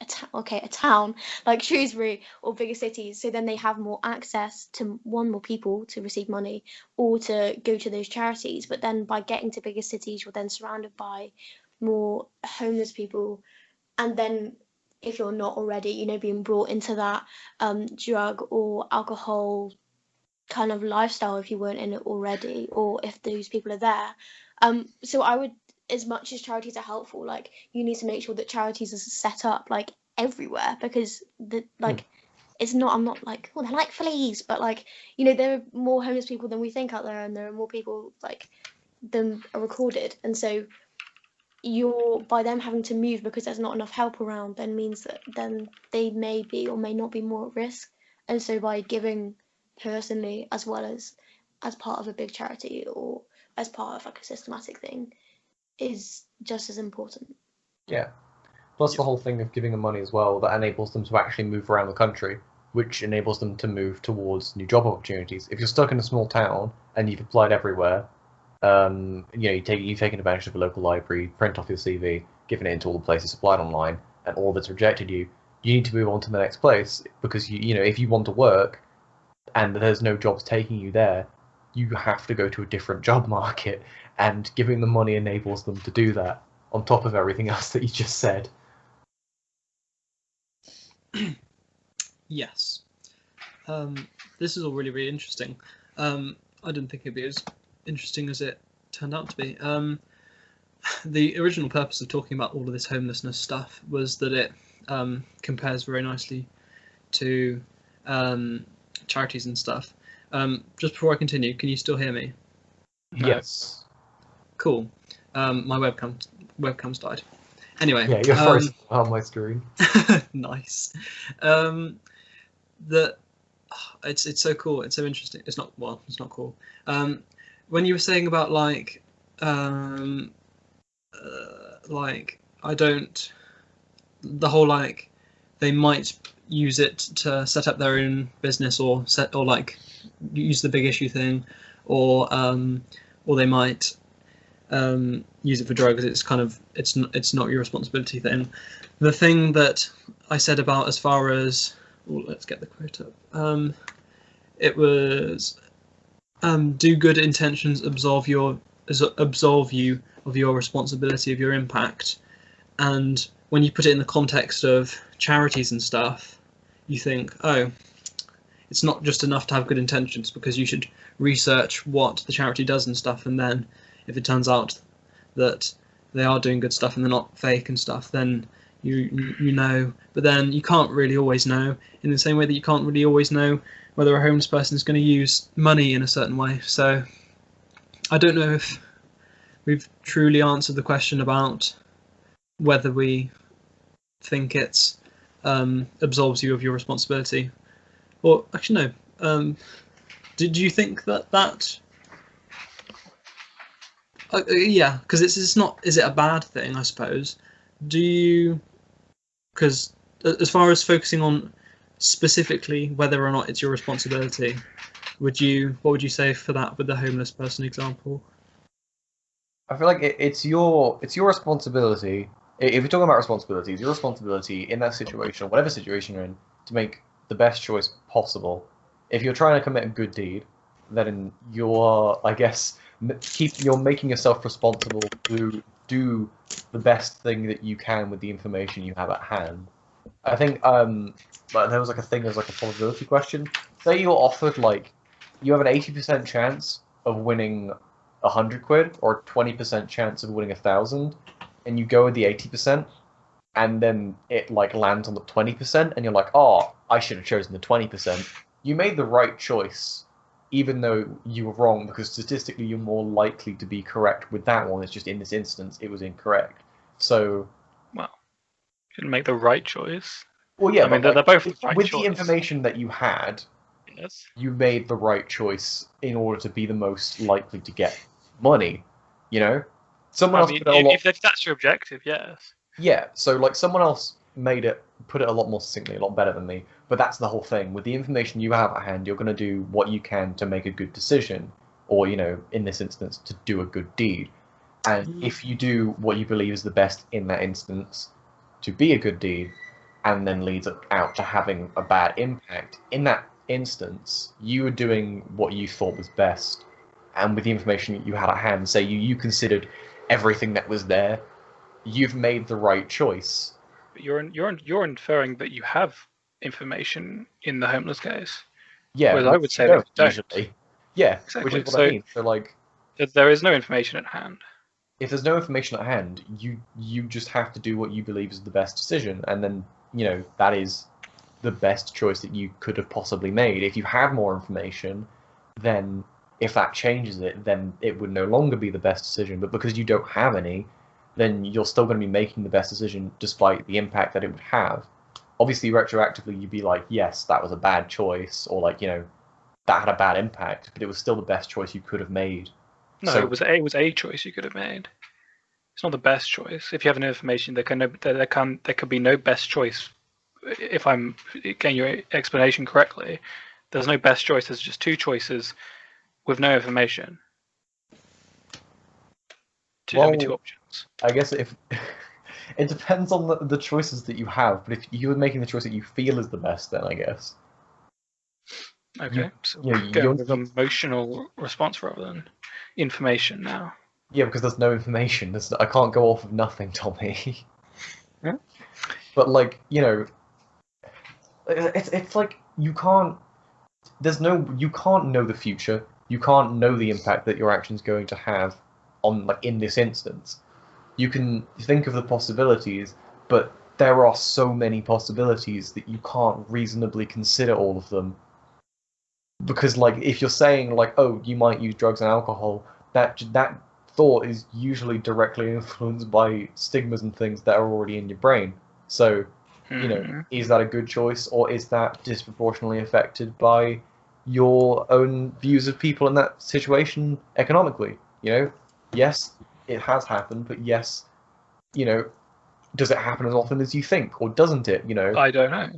Speaker 7: a town like Shrewsbury or bigger cities. So then they have more access to more people to receive money or to go to those charities. But then by getting to bigger cities, you're then surrounded by more homeless people, and then if you're not already, you know, being brought into that drug or alcohol kind of lifestyle if you weren't in it already, or if those people are there. So I would, as much as charities are helpful, like you need to make sure that charities are set up like everywhere, because the like it's not, I'm not like, oh, they're like fleas, but like, you know, there are more homeless people than we think out there, and there are more people like than are recorded, and so you're, by them having to move because there's not enough help around, then means that then they may be or may not be more at risk. And so by giving personally, as well as part of a big charity or as part of like a systematic thing, is just as important.
Speaker 1: Yeah. Plus the whole thing of giving them money as well, that enables them to actually move around the country, which enables them to move towards new job opportunities. If you're stuck in a small town and you've applied everywhere, you've taken advantage of a local library, print off your CV, given it into all the places applied online, and all that's rejected you, you need to move on to the next place, because you know, if you want to work and there's no jobs taking you there, you have to go to a different job market, and giving them money enables them to do that, on top of everything else that you just said.
Speaker 2: Yes. This is all really, really interesting. I didn't think it'd be as interesting as it turned out to be. The original purpose of talking about all of this homelessness stuff was that it compares very nicely to charities and stuff. Just before I continue, can you still hear me?
Speaker 1: Yes.
Speaker 2: Cool. My webcam's died. Anyway.
Speaker 1: Yeah, you're frozen on my screen.
Speaker 2: Nice. It's so cool. It's so interesting. It's not cool. When you were saying about like I don't, the whole like they might use it to set up their own business or like use the big issue thing, or they might use it for drugs. It's kind of it's not your responsibility thing. The thing that I said about as far as, let's get the quote up. It was do good intentions absolve you of your responsibility, of your impact. And when you put it in the context of charities and stuff, you think, oh, it's not just enough to have good intentions, because you should research what the charity does and stuff, and then if it turns out that they are doing good stuff and they're not fake and stuff, then you know. But then you can't really always know, in the same way that you can't really always know whether a homeless person is going to use money in a certain way. So I don't know if we've truly answered the question about whether we think it's absolves you of your responsibility. Or actually no. Did you think that yeah, because it's not, is it a bad thing, I suppose? Do you, because as far as focusing on specifically whether or not it's your responsibility, what would you say for that with the homeless person example?
Speaker 1: I feel like it's your responsibility. If you're talking about responsibilities, your responsibility in that situation, or whatever situation you're in, to make the best choice possible. If you're trying to commit a good deed, then you're, I guess, you're making yourself responsible to do the best thing that you can with the information you have at hand. I think but there was like a thing, there's like a probability question. Say you're offered like you have an 80% chance of winning 100 quid or a 20% chance of winning 1,000, and you go with the 80%, and then it like lands on the 20%, and you're like, oh, I should have chosen the 20%. You made the right choice, even though you were wrong, because statistically you're more likely to be correct with that one. It's just in this instance it was incorrect. So,
Speaker 6: well, you didn't make the right choice.
Speaker 1: well, yeah,
Speaker 6: I mean,
Speaker 1: but
Speaker 6: they're both the right
Speaker 1: with
Speaker 6: choice.
Speaker 1: the information that you had,
Speaker 6: Yes.
Speaker 1: you made the right choice in order to be the most likely to get money. You know, someone
Speaker 6: I
Speaker 1: else
Speaker 6: mean,
Speaker 1: put it a lot.
Speaker 6: if that's your objective, yes.
Speaker 1: Yeah, so like someone else put it a lot more succinctly, a lot better than me. But that's the whole thing. With the information you have at hand, you're going to do what you can to make a good decision, or in this instance, to do a good deed. And if you do what you believe is the best in that instance to be a good deed, and then leads out to having a bad impact, in that instance, you were doing what you thought was best. And with the information that you had at hand, say you considered everything that was there, you've made the right choice.
Speaker 6: But you're inferring that you have information in the homeless case.
Speaker 1: Yeah,
Speaker 6: whereas I would say that you don't.
Speaker 1: usually. Yeah,
Speaker 6: Exactly.
Speaker 1: which is what I mean. So like,
Speaker 6: There is no information at hand.
Speaker 1: if there's no information at hand, you just have to do what you believe is the best decision, and then that is the best choice that you could have possibly made. If you had more information, then if that changes it, then it would no longer be the best decision. But because you don't have any, then you're still going to be making the best decision despite the impact that it would have. Obviously, retroactively, you'd be like, yes, that was a bad choice, or like, that had a bad impact, but it was still the best choice you could have made.
Speaker 6: No,
Speaker 1: So-
Speaker 6: it was a choice you could have made. It's not the best choice. If you have enough information, there could be no best choice. If I'm getting your explanation correctly, there's no best choice. There's just two choices with no information. Only two options.
Speaker 1: I guess if it depends on the choices that you have, but if you're making the choice that you feel is the best, then I guess.
Speaker 6: Okay, so
Speaker 1: you're
Speaker 6: go with emotional response rather than information now.
Speaker 1: Yeah, because there's no information. I can't go off of nothing, Tommy.
Speaker 6: Yeah.
Speaker 1: But like, it's like you can't know the future. You can't know the impact that your action's going to have on, like, in this instance. You can think of the possibilities, but there are so many possibilities that you can't reasonably consider all of them. Because, like, if you're saying, like, oh, you might use drugs and alcohol, that thought is usually directly influenced by stigmas and things that are already in your brain. So, is that a good choice, or is that disproportionately affected by your own views of people in that situation economically? Yes, it has happened, but yes, does it happen as often as you think, or doesn't it?
Speaker 6: I don't know.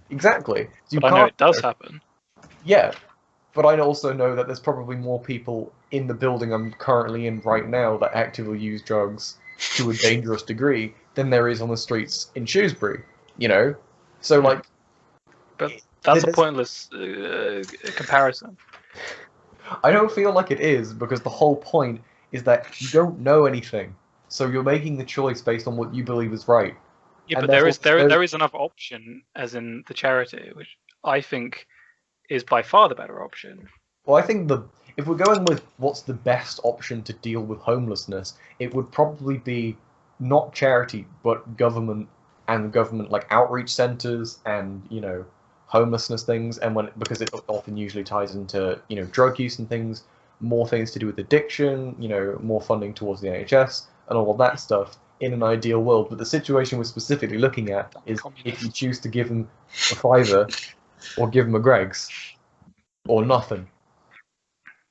Speaker 1: Exactly. So
Speaker 6: but I know it does happen.
Speaker 1: Yeah, but I also know that there's probably more people in the building I'm currently in right now that actively use drugs to a dangerous degree than there is on the streets in Shrewsbury. So like.
Speaker 6: But that's a pointless comparison.
Speaker 1: I don't feel like it is, because the whole point is that you don't know anything, so you're making the choice based on what you believe is right.
Speaker 6: Yeah,
Speaker 1: And
Speaker 6: but there is another option, as in the charity, which I think is by far the better option.
Speaker 1: Well, I think if we're going with what's the best option to deal with homelessness, it would probably be not charity, but government like outreach centers and homelessness things, and because it often usually ties into drug use and things, more things to do with addiction, more funding towards the NHS and all of that stuff in an ideal world. But the situation we're specifically looking at is if you choose to give them a fiver or give them a Greg's or nothing.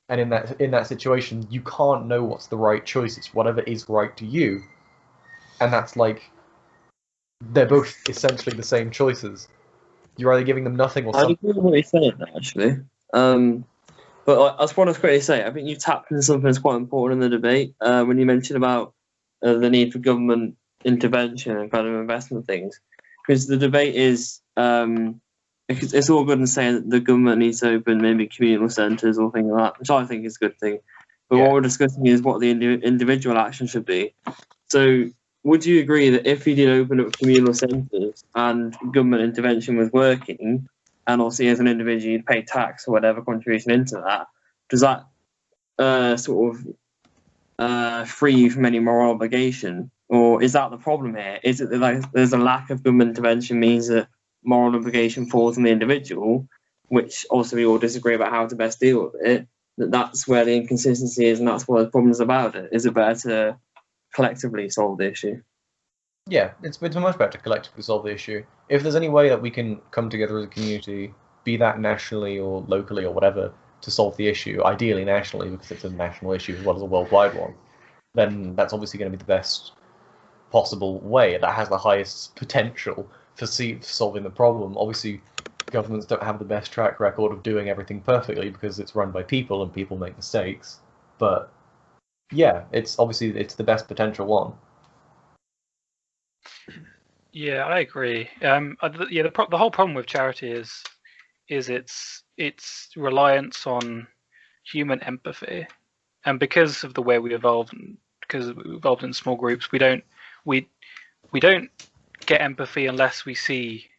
Speaker 1: And in that situation, you can't know what's the right choice. It's whatever is right to you, and that's like they're both essentially the same choices. You're either giving them nothing or something.
Speaker 5: I agree with what you're saying, actually. But I just want to quickly say, I think you tapped into something that's quite important in the debate when you mentioned about the need for government intervention and kind of investment things. Because the debate is it's all good and saying that the government needs to open maybe communal centres or things like that, which I think is a good thing. But
Speaker 1: Yeah.
Speaker 5: what we're discussing is what the individual action should be. So, would you agree that if you did open up communal centres and government intervention was working, and obviously as an individual you'd pay tax or whatever contribution into that, does that sort of free you from any moral obligation? Or is that the problem here? Is it that like, there's a lack of government intervention means that moral obligation falls on the individual, which also we all disagree about how to best deal with it, that's where the inconsistency is and that's what the problem is about it? Is it better to collectively solve the issue?
Speaker 1: Yeah, it's much better to collectively solve the issue. If there's any way that we can come together as a community, be that nationally or locally or whatever, to solve the issue, ideally nationally because it's a national issue as well as a worldwide one, then that's obviously going to be the best possible way. That has the highest potential for solving the problem. Obviously, governments don't have the best track record of doing everything perfectly because it's run by people and people make mistakes. But yeah, it's the best potential one.
Speaker 6: Yeah, I agree. The whole problem with charity is its reliance on human empathy, and because of the way we evolved, because we evolved in small groups, we don't get empathy unless we see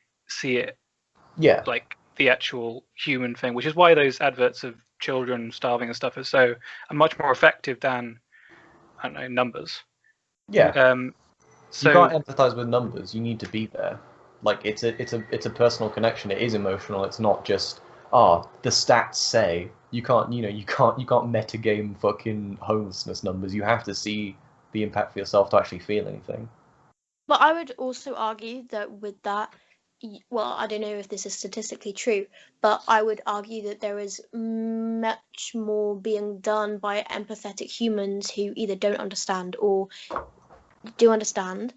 Speaker 6: it, like the actual human thing, which is why those adverts of children starving and stuff are much more effective than, I don't know, numbers.
Speaker 1: Yeah.
Speaker 6: So
Speaker 1: you can't empathize with numbers. You need to be there. Like it's a personal connection. It is emotional. It's not just the stats say. You can't metagame fucking homelessness numbers. You have to see the impact for yourself to actually feel anything.
Speaker 7: But I would also argue that with that, well, I don't know if this is statistically true, but I would argue that there is much more being done by empathetic humans who either don't understand or do understand,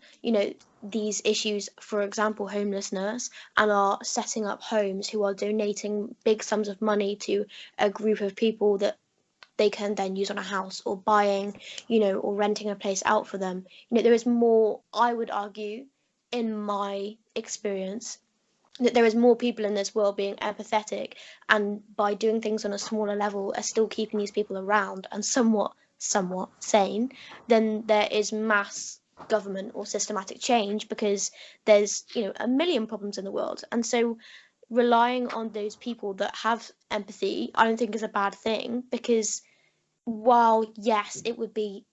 Speaker 7: these issues, for example, homelessness, and are setting up homes, who are donating big sums of money to a group of people that they can then use on a house, or buying, or renting a place out for them. There is more, I would argue, in my experience, that there is more people in this world being empathetic, and by doing things on a smaller level are still keeping these people around and somewhat sane, than there is mass government or systematic change, because there's a million problems in the world. And so relying on those people that have empathy, I don't think is a bad thing, because while yes, it would be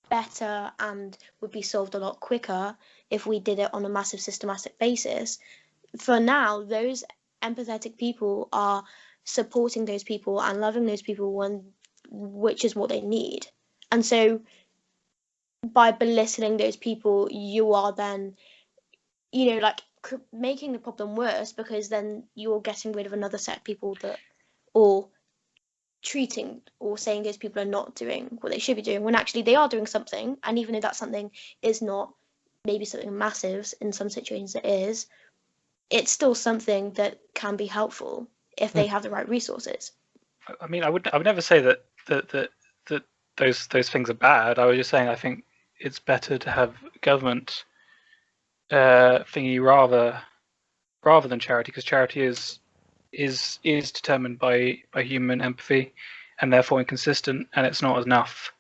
Speaker 7: better and would be solved a lot quicker if we did it on a massive systematic basis, for now those empathetic people are supporting those people and loving those people, which is what they need. And so by belittling those people, you are then making the problem worse, because then you're getting rid of another set of people that, or treating or saying those people are not doing what they should be doing, when actually they are doing something. And even if that something is not maybe something massive, in some situations it is, it's still something that can be helpful if they have the right resources.
Speaker 6: I mean, I would never say that those things are bad. I was just saying I think it's better to have government thingy rather than charity, because charity is determined by human empathy and therefore inconsistent, and it's not enough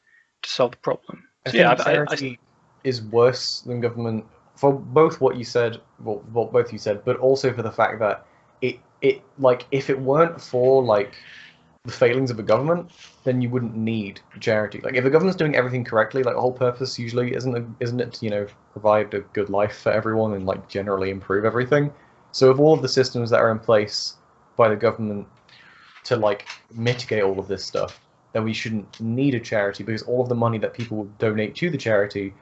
Speaker 6: to solve the problem.
Speaker 1: I think charity is worse than government for both what you said, what both you said, but also for the fact that it like, if it weren't for like the failings of a government, then you wouldn't need charity. Like, if a government's doing everything correctly, like, the whole purpose usually isn't it to provide a good life for everyone and like generally improve everything. So if all of the systems that are in place by the government to like mitigate all of this stuff, then we shouldn't need a charity, because all of the money that people donate to the charity,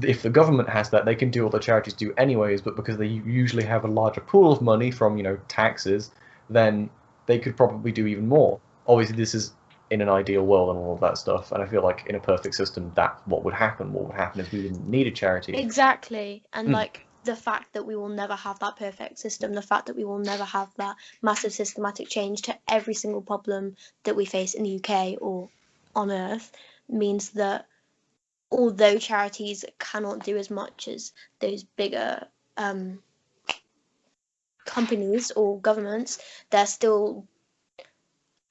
Speaker 1: if the government has that, they can do what the charities do anyways, but because they usually have a larger pool of money from taxes, then they could probably do even more. Obviously, this is in an ideal world and all of that stuff, and I feel like in a perfect system, that's what would happen. What would happen is we wouldn't need a charity.
Speaker 7: Exactly. And like, the fact that we will never have that perfect system, the fact that we will never have that massive systematic change to every single problem that we face in the UK or on Earth, means that although charities cannot do as much as those bigger kind companies or governments, they're still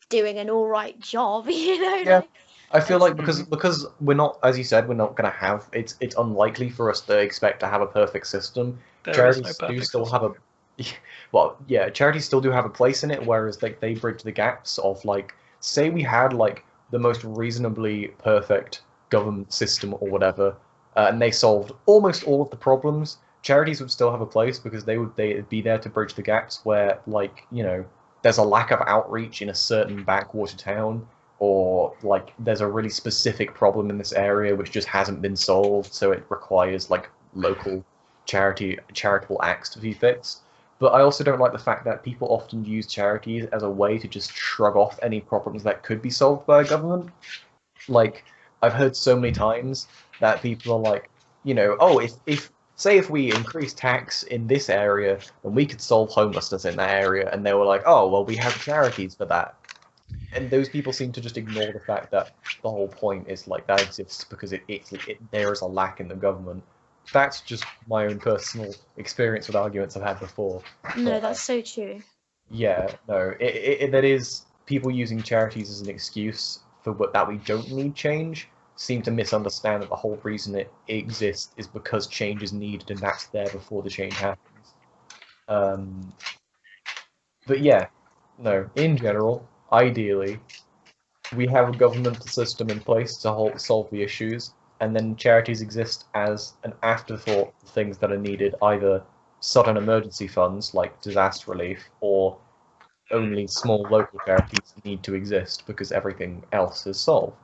Speaker 7: doing an all right job, you know.
Speaker 1: Yeah.
Speaker 7: Like,
Speaker 1: I feel like
Speaker 7: it's-
Speaker 1: because we're not, as you said, we're not going to have, it's unlikely for us to expect to have a perfect system.
Speaker 6: There is no
Speaker 1: Charities do
Speaker 6: perfect
Speaker 1: still
Speaker 6: system.
Speaker 1: have a, well, yeah, charities still do have a place in it, whereas like they bridge the gaps of like, say we had like the most reasonably perfect government system or whatever, and they solved almost all of the problems. Charities would still have a place because they'd be there to bridge the gaps where like there's a lack of outreach in a certain backwater town, or like there's a really specific problem in this area which just hasn't been solved, so it requires like local charitable acts to be fixed. But I also don't like the fact that people often use charities as a way to just shrug off any problems that could be solved by a government. Like, I've heard so many times that people are like, oh, if say if we increase tax in this area, then we could solve homelessness in that area, and they were like, oh, well, we have charities for that. And those people seem to just ignore the fact that the whole point is like that exists because there is a lack in the government. That's just my own personal experience with arguments I've had before.
Speaker 7: no,
Speaker 1: But,
Speaker 7: that's so true.
Speaker 1: yeah, no, that is people using charities as an excuse for that we don't need change seem to misunderstand that the whole reason it exists is because change is needed and that's there before the change happens. Um, but yeah, no, in general, ideally, we have a governmental system in place to solve the issues, and then charities exist as an afterthought for things that are needed, either sudden emergency funds like disaster relief, or only small local charities need to exist because everything else is solved.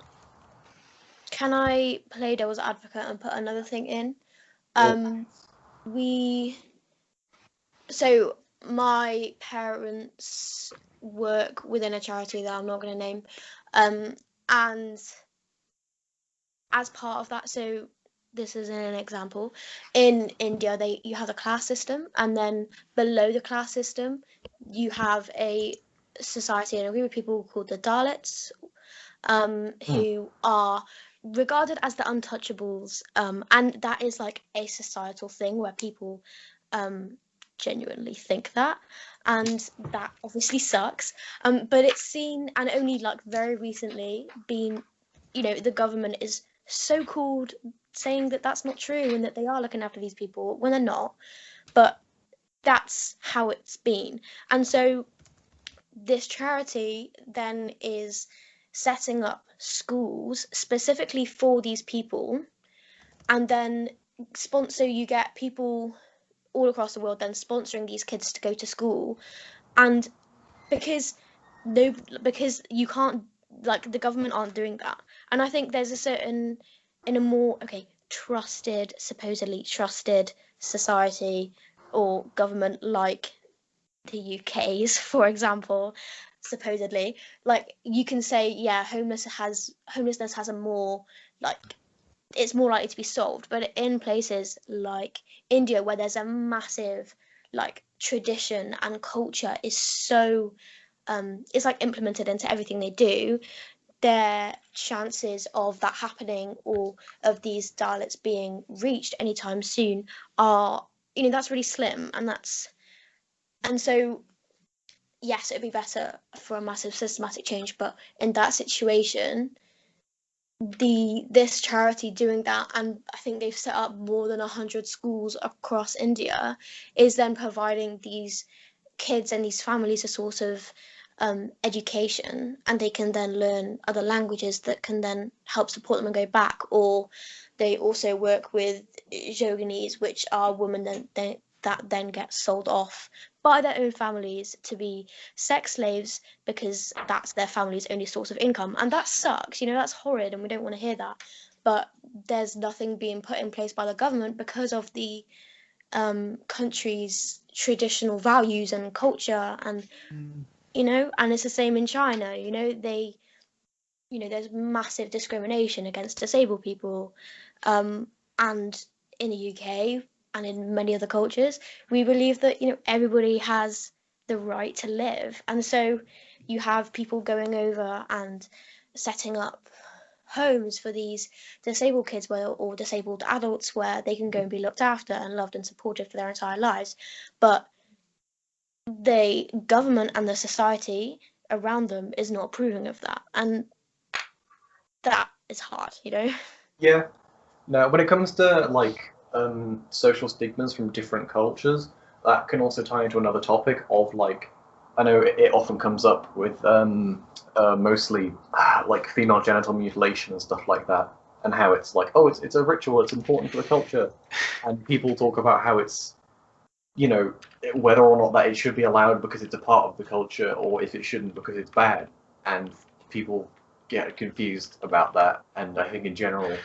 Speaker 7: Can I play devil's advocate and put another thing in? We So my parents work within a charity that I'm not going to name, and as part of that, so this is an example. In India, you have a class system, and then below the class system, you have a society and a group of people called the Dalits, who are regarded as the untouchables, and that is like a societal thing where people genuinely think that, and that obviously sucks. But it's seen and only like very recently been, the government is so called saying that that's not true and that they are looking after these people when they're not. But that's how it's been, and so this charity then is setting up schools specifically for these people, and then you get people all across the world then sponsoring these kids to go to school. And because you can't, like, the government aren't doing that, and I think there's a certain, in a more supposedly trusted society or government like the UK's, for example, supposedly, like, you can say, yeah, homelessness has a more, like, it's more likely to be solved. But in places like India, where there's a massive, like, tradition and culture is so it's like implemented into everything they do, their chances of that happening or of these Dalits being reached anytime soon are, that's really slim. And so, yes, it'd be better for a massive systematic change, but in that situation, this charity doing that, and I think they've set up more than 100 schools across India, is then providing these kids and these families a sort of education, and they can then learn other languages that can then help support them and go back. Or they also work with yoginis, which are women that then get sold off by their own families to be sex slaves because that's their family's only source of income. And that sucks, that's horrid, and we don't want to hear that. But there's nothing being put in place by the government because of the country's traditional values and culture, and and it's the same in China. There's massive discrimination against disabled people, and in the UK and in many other cultures, we believe that everybody has the right to live, and so you have people going over and setting up homes for these disabled kids or disabled adults where they can go and be looked after and loved and supported for their entire lives. But the government and the society around them is not approving of that, and that is hard, you know.
Speaker 1: Yeah. Now, when it comes to like social stigmas from different cultures, that can also tie into another topic of like, I know it often comes up with mostly like female genital mutilation and stuff like that, and how it's like, oh, it's a ritual, it's important for the culture, and people talk about how it's, you know, whether or not that it should be allowed because it's a part of the culture, or if it shouldn't because it's bad, and people get confused about that, and I think in general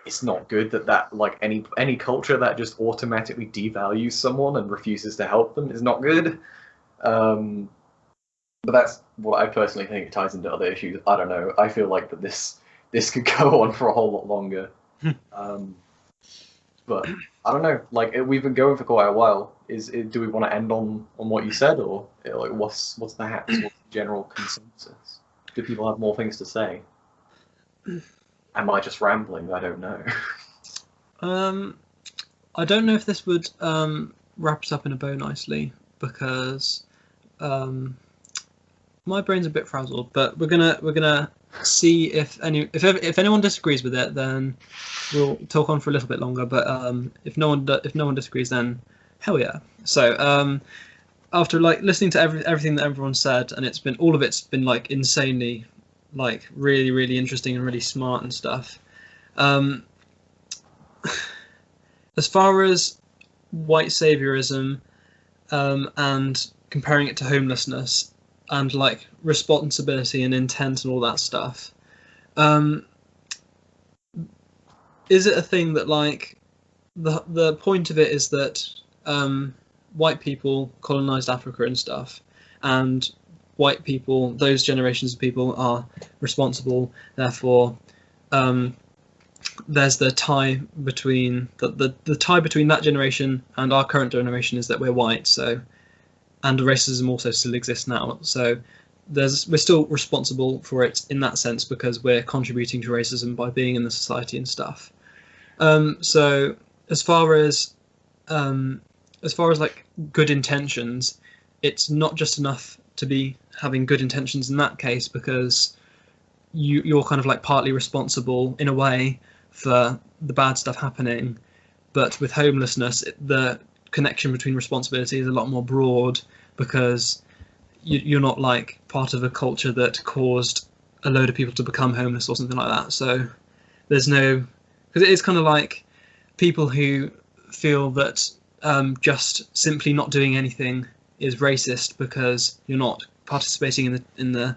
Speaker 1: it's not good that like any culture that just automatically devalues someone and refuses to help them is not good. But that's what I personally think. It ties into other issues. I don't know. I feel like that this could go on for a whole lot longer. But I don't know. Like we've been going for quite a while. Do we want to end on what you said, or like what's the what's the general consensus? Do people have more things to say? Am I just rambling? I don't know.
Speaker 2: I don't know if this would wrap us up in a bow nicely, because my brain's a bit frazzled. But we're gonna see if anyone disagrees with it, then we'll talk on for a little bit longer. But if no one disagrees, then hell yeah. So after like listening to everything that everyone said, and all of it's been like insanely, like really, really interesting and really smart and stuff. As far as white saviorism and comparing it to homelessness and like responsibility and intent and all that stuff, is it a thing that like the point of it is that white people colonized Africa and stuff, and white people, those generations of people, are responsible, therefore there's the tie between the tie between that generation and our current generation is that we're white, so, and racism also still exists now, so we're still responsible for it in that sense because we're contributing to racism by being in the society and stuff. So as far as like good intentions, it's not just enough to be having good intentions in that case, because you're kind of like partly responsible in a way for the bad stuff happening. But with homelessness, the connection between responsibility is a lot more broad, because you're not like part of a culture that caused a load of people to become homeless or something like that. So there's no, because it is kind of like people who feel that just simply not doing anything is racist because you're not participating in the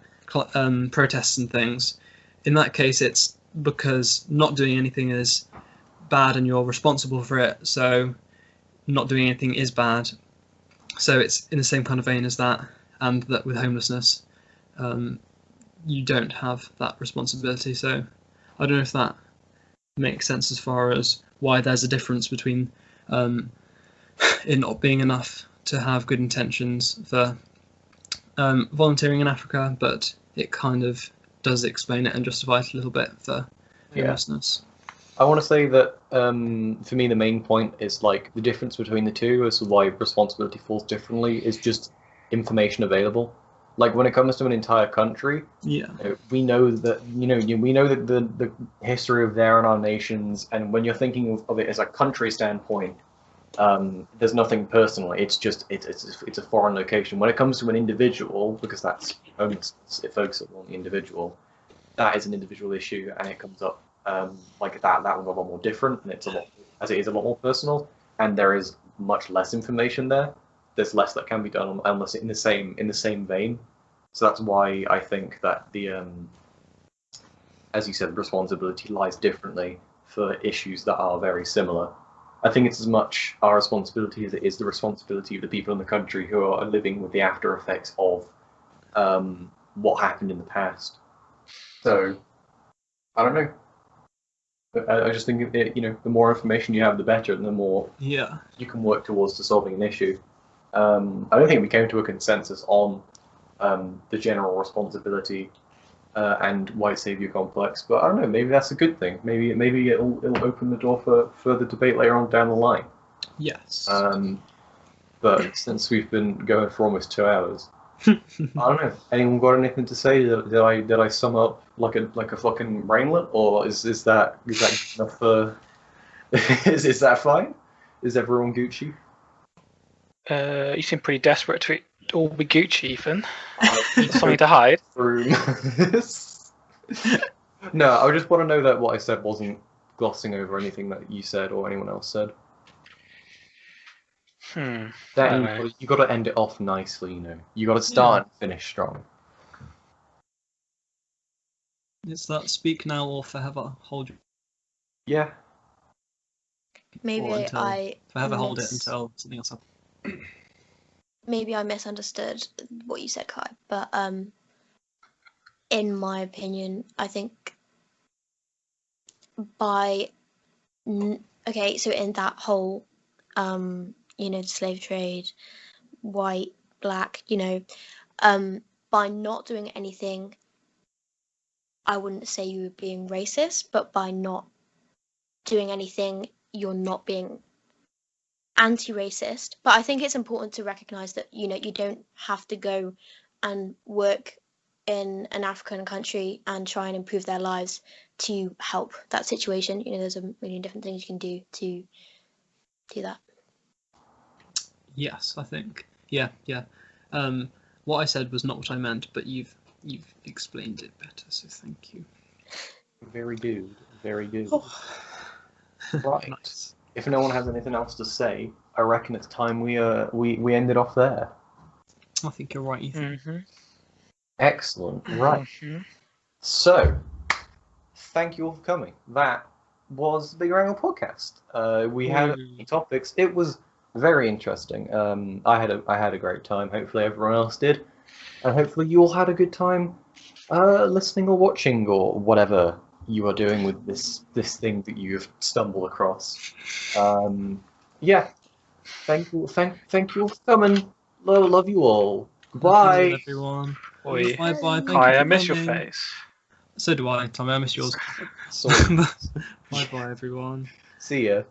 Speaker 2: protests and things. In that case, it's because not doing anything is bad and you're responsible for it, so not doing anything is bad. So it's in the same kind of vein as that, and that with homelessness, you don't have that responsibility. So I don't know if that makes sense as far as why there's a difference between it not being enough to have good intentions for volunteering in Africa, but it kind of does explain it and justify it a little bit for homelessness.
Speaker 1: I want to say that for me the main point is like the difference between the two as to why responsibility falls differently is just information available. Like when it comes to an entire country, we know that we know that the history of there and our nations, and when you're thinking of it as a country standpoint, there's nothing personal. It's just it's a foreign location. When it comes to an individual, because that's it focuses on the individual, that is an individual issue, and it comes up like that one's a lot more different, and it's a lot more personal, and there is much less information there. There's less that can be done unless in the same vein. So that's why I think that the as you said, responsibility lies differently for issues that are very similar. I think it's as much our responsibility as it is the responsibility of the people in the country who are living with the after effects of what happened in the past. So I don't know. I just think the more information you have, the better, and the more you can work towards to solving an issue. I don't think we came to a consensus on the general responsibility and white savior complex, but I don't know. Maybe that's a good thing. Maybe it'll open the door for further debate later on down the line.
Speaker 2: Yes.
Speaker 1: but since we've been going for almost 2 hours, I don't know. Anyone got anything to say? Did I sum up like a fucking brainlet, or is that enough for? is that fine? Is everyone Gucci?
Speaker 6: You seem pretty desperate to all be Gucci, Ethan. Something to hide.
Speaker 1: No, I just want to know that what I said wasn't glossing over anything that you said or anyone else said.
Speaker 6: I don't
Speaker 1: Then
Speaker 6: know.
Speaker 1: you got to end it off nicely, you know. You got to start and finish strong.
Speaker 2: It's that speak now or forever hold your
Speaker 1: Yeah.
Speaker 7: Maybe
Speaker 2: or until
Speaker 7: I
Speaker 2: forever hold it until something else happens.
Speaker 7: maybe I misunderstood what you said, Kai. But in my opinion, I think okay, so in that whole slave trade, white, black, by not doing anything, I wouldn't say you were being racist, but by not doing anything, you're not being anti-racist. But I think it's important to recognize that you don't have to go and work in an African country and try and improve their lives to help that situation. There's a million different things you can do to do that.
Speaker 2: Yes, I think. Yeah. What I said was not what I meant, but you've explained it better, so thank you.
Speaker 1: Very good. Very good.
Speaker 2: Oh.
Speaker 1: Right.
Speaker 2: Nice.
Speaker 1: If no one has anything else to say, I reckon it's time we end it off there.
Speaker 2: I think you're right, Ethan.
Speaker 6: Mm-hmm.
Speaker 1: Excellent. Right.
Speaker 6: Mm-hmm.
Speaker 1: So, thank you all for coming. That was the Big Wrangle podcast. We had topics. It was very interesting. I had a great time. Hopefully everyone else did, and hopefully you all had a good time listening or watching or whatever you are doing with this thing that you've stumbled across. Yeah. Thank you all for coming. Love you all. Bye.
Speaker 2: Everyone.
Speaker 6: Oi.
Speaker 2: Bye. Thank
Speaker 6: Kai,
Speaker 2: you for
Speaker 6: I miss your
Speaker 2: coming.
Speaker 6: face.
Speaker 2: So do I, Tommy. I miss yours.
Speaker 1: Sorry.
Speaker 2: Bye, everyone.
Speaker 1: See ya.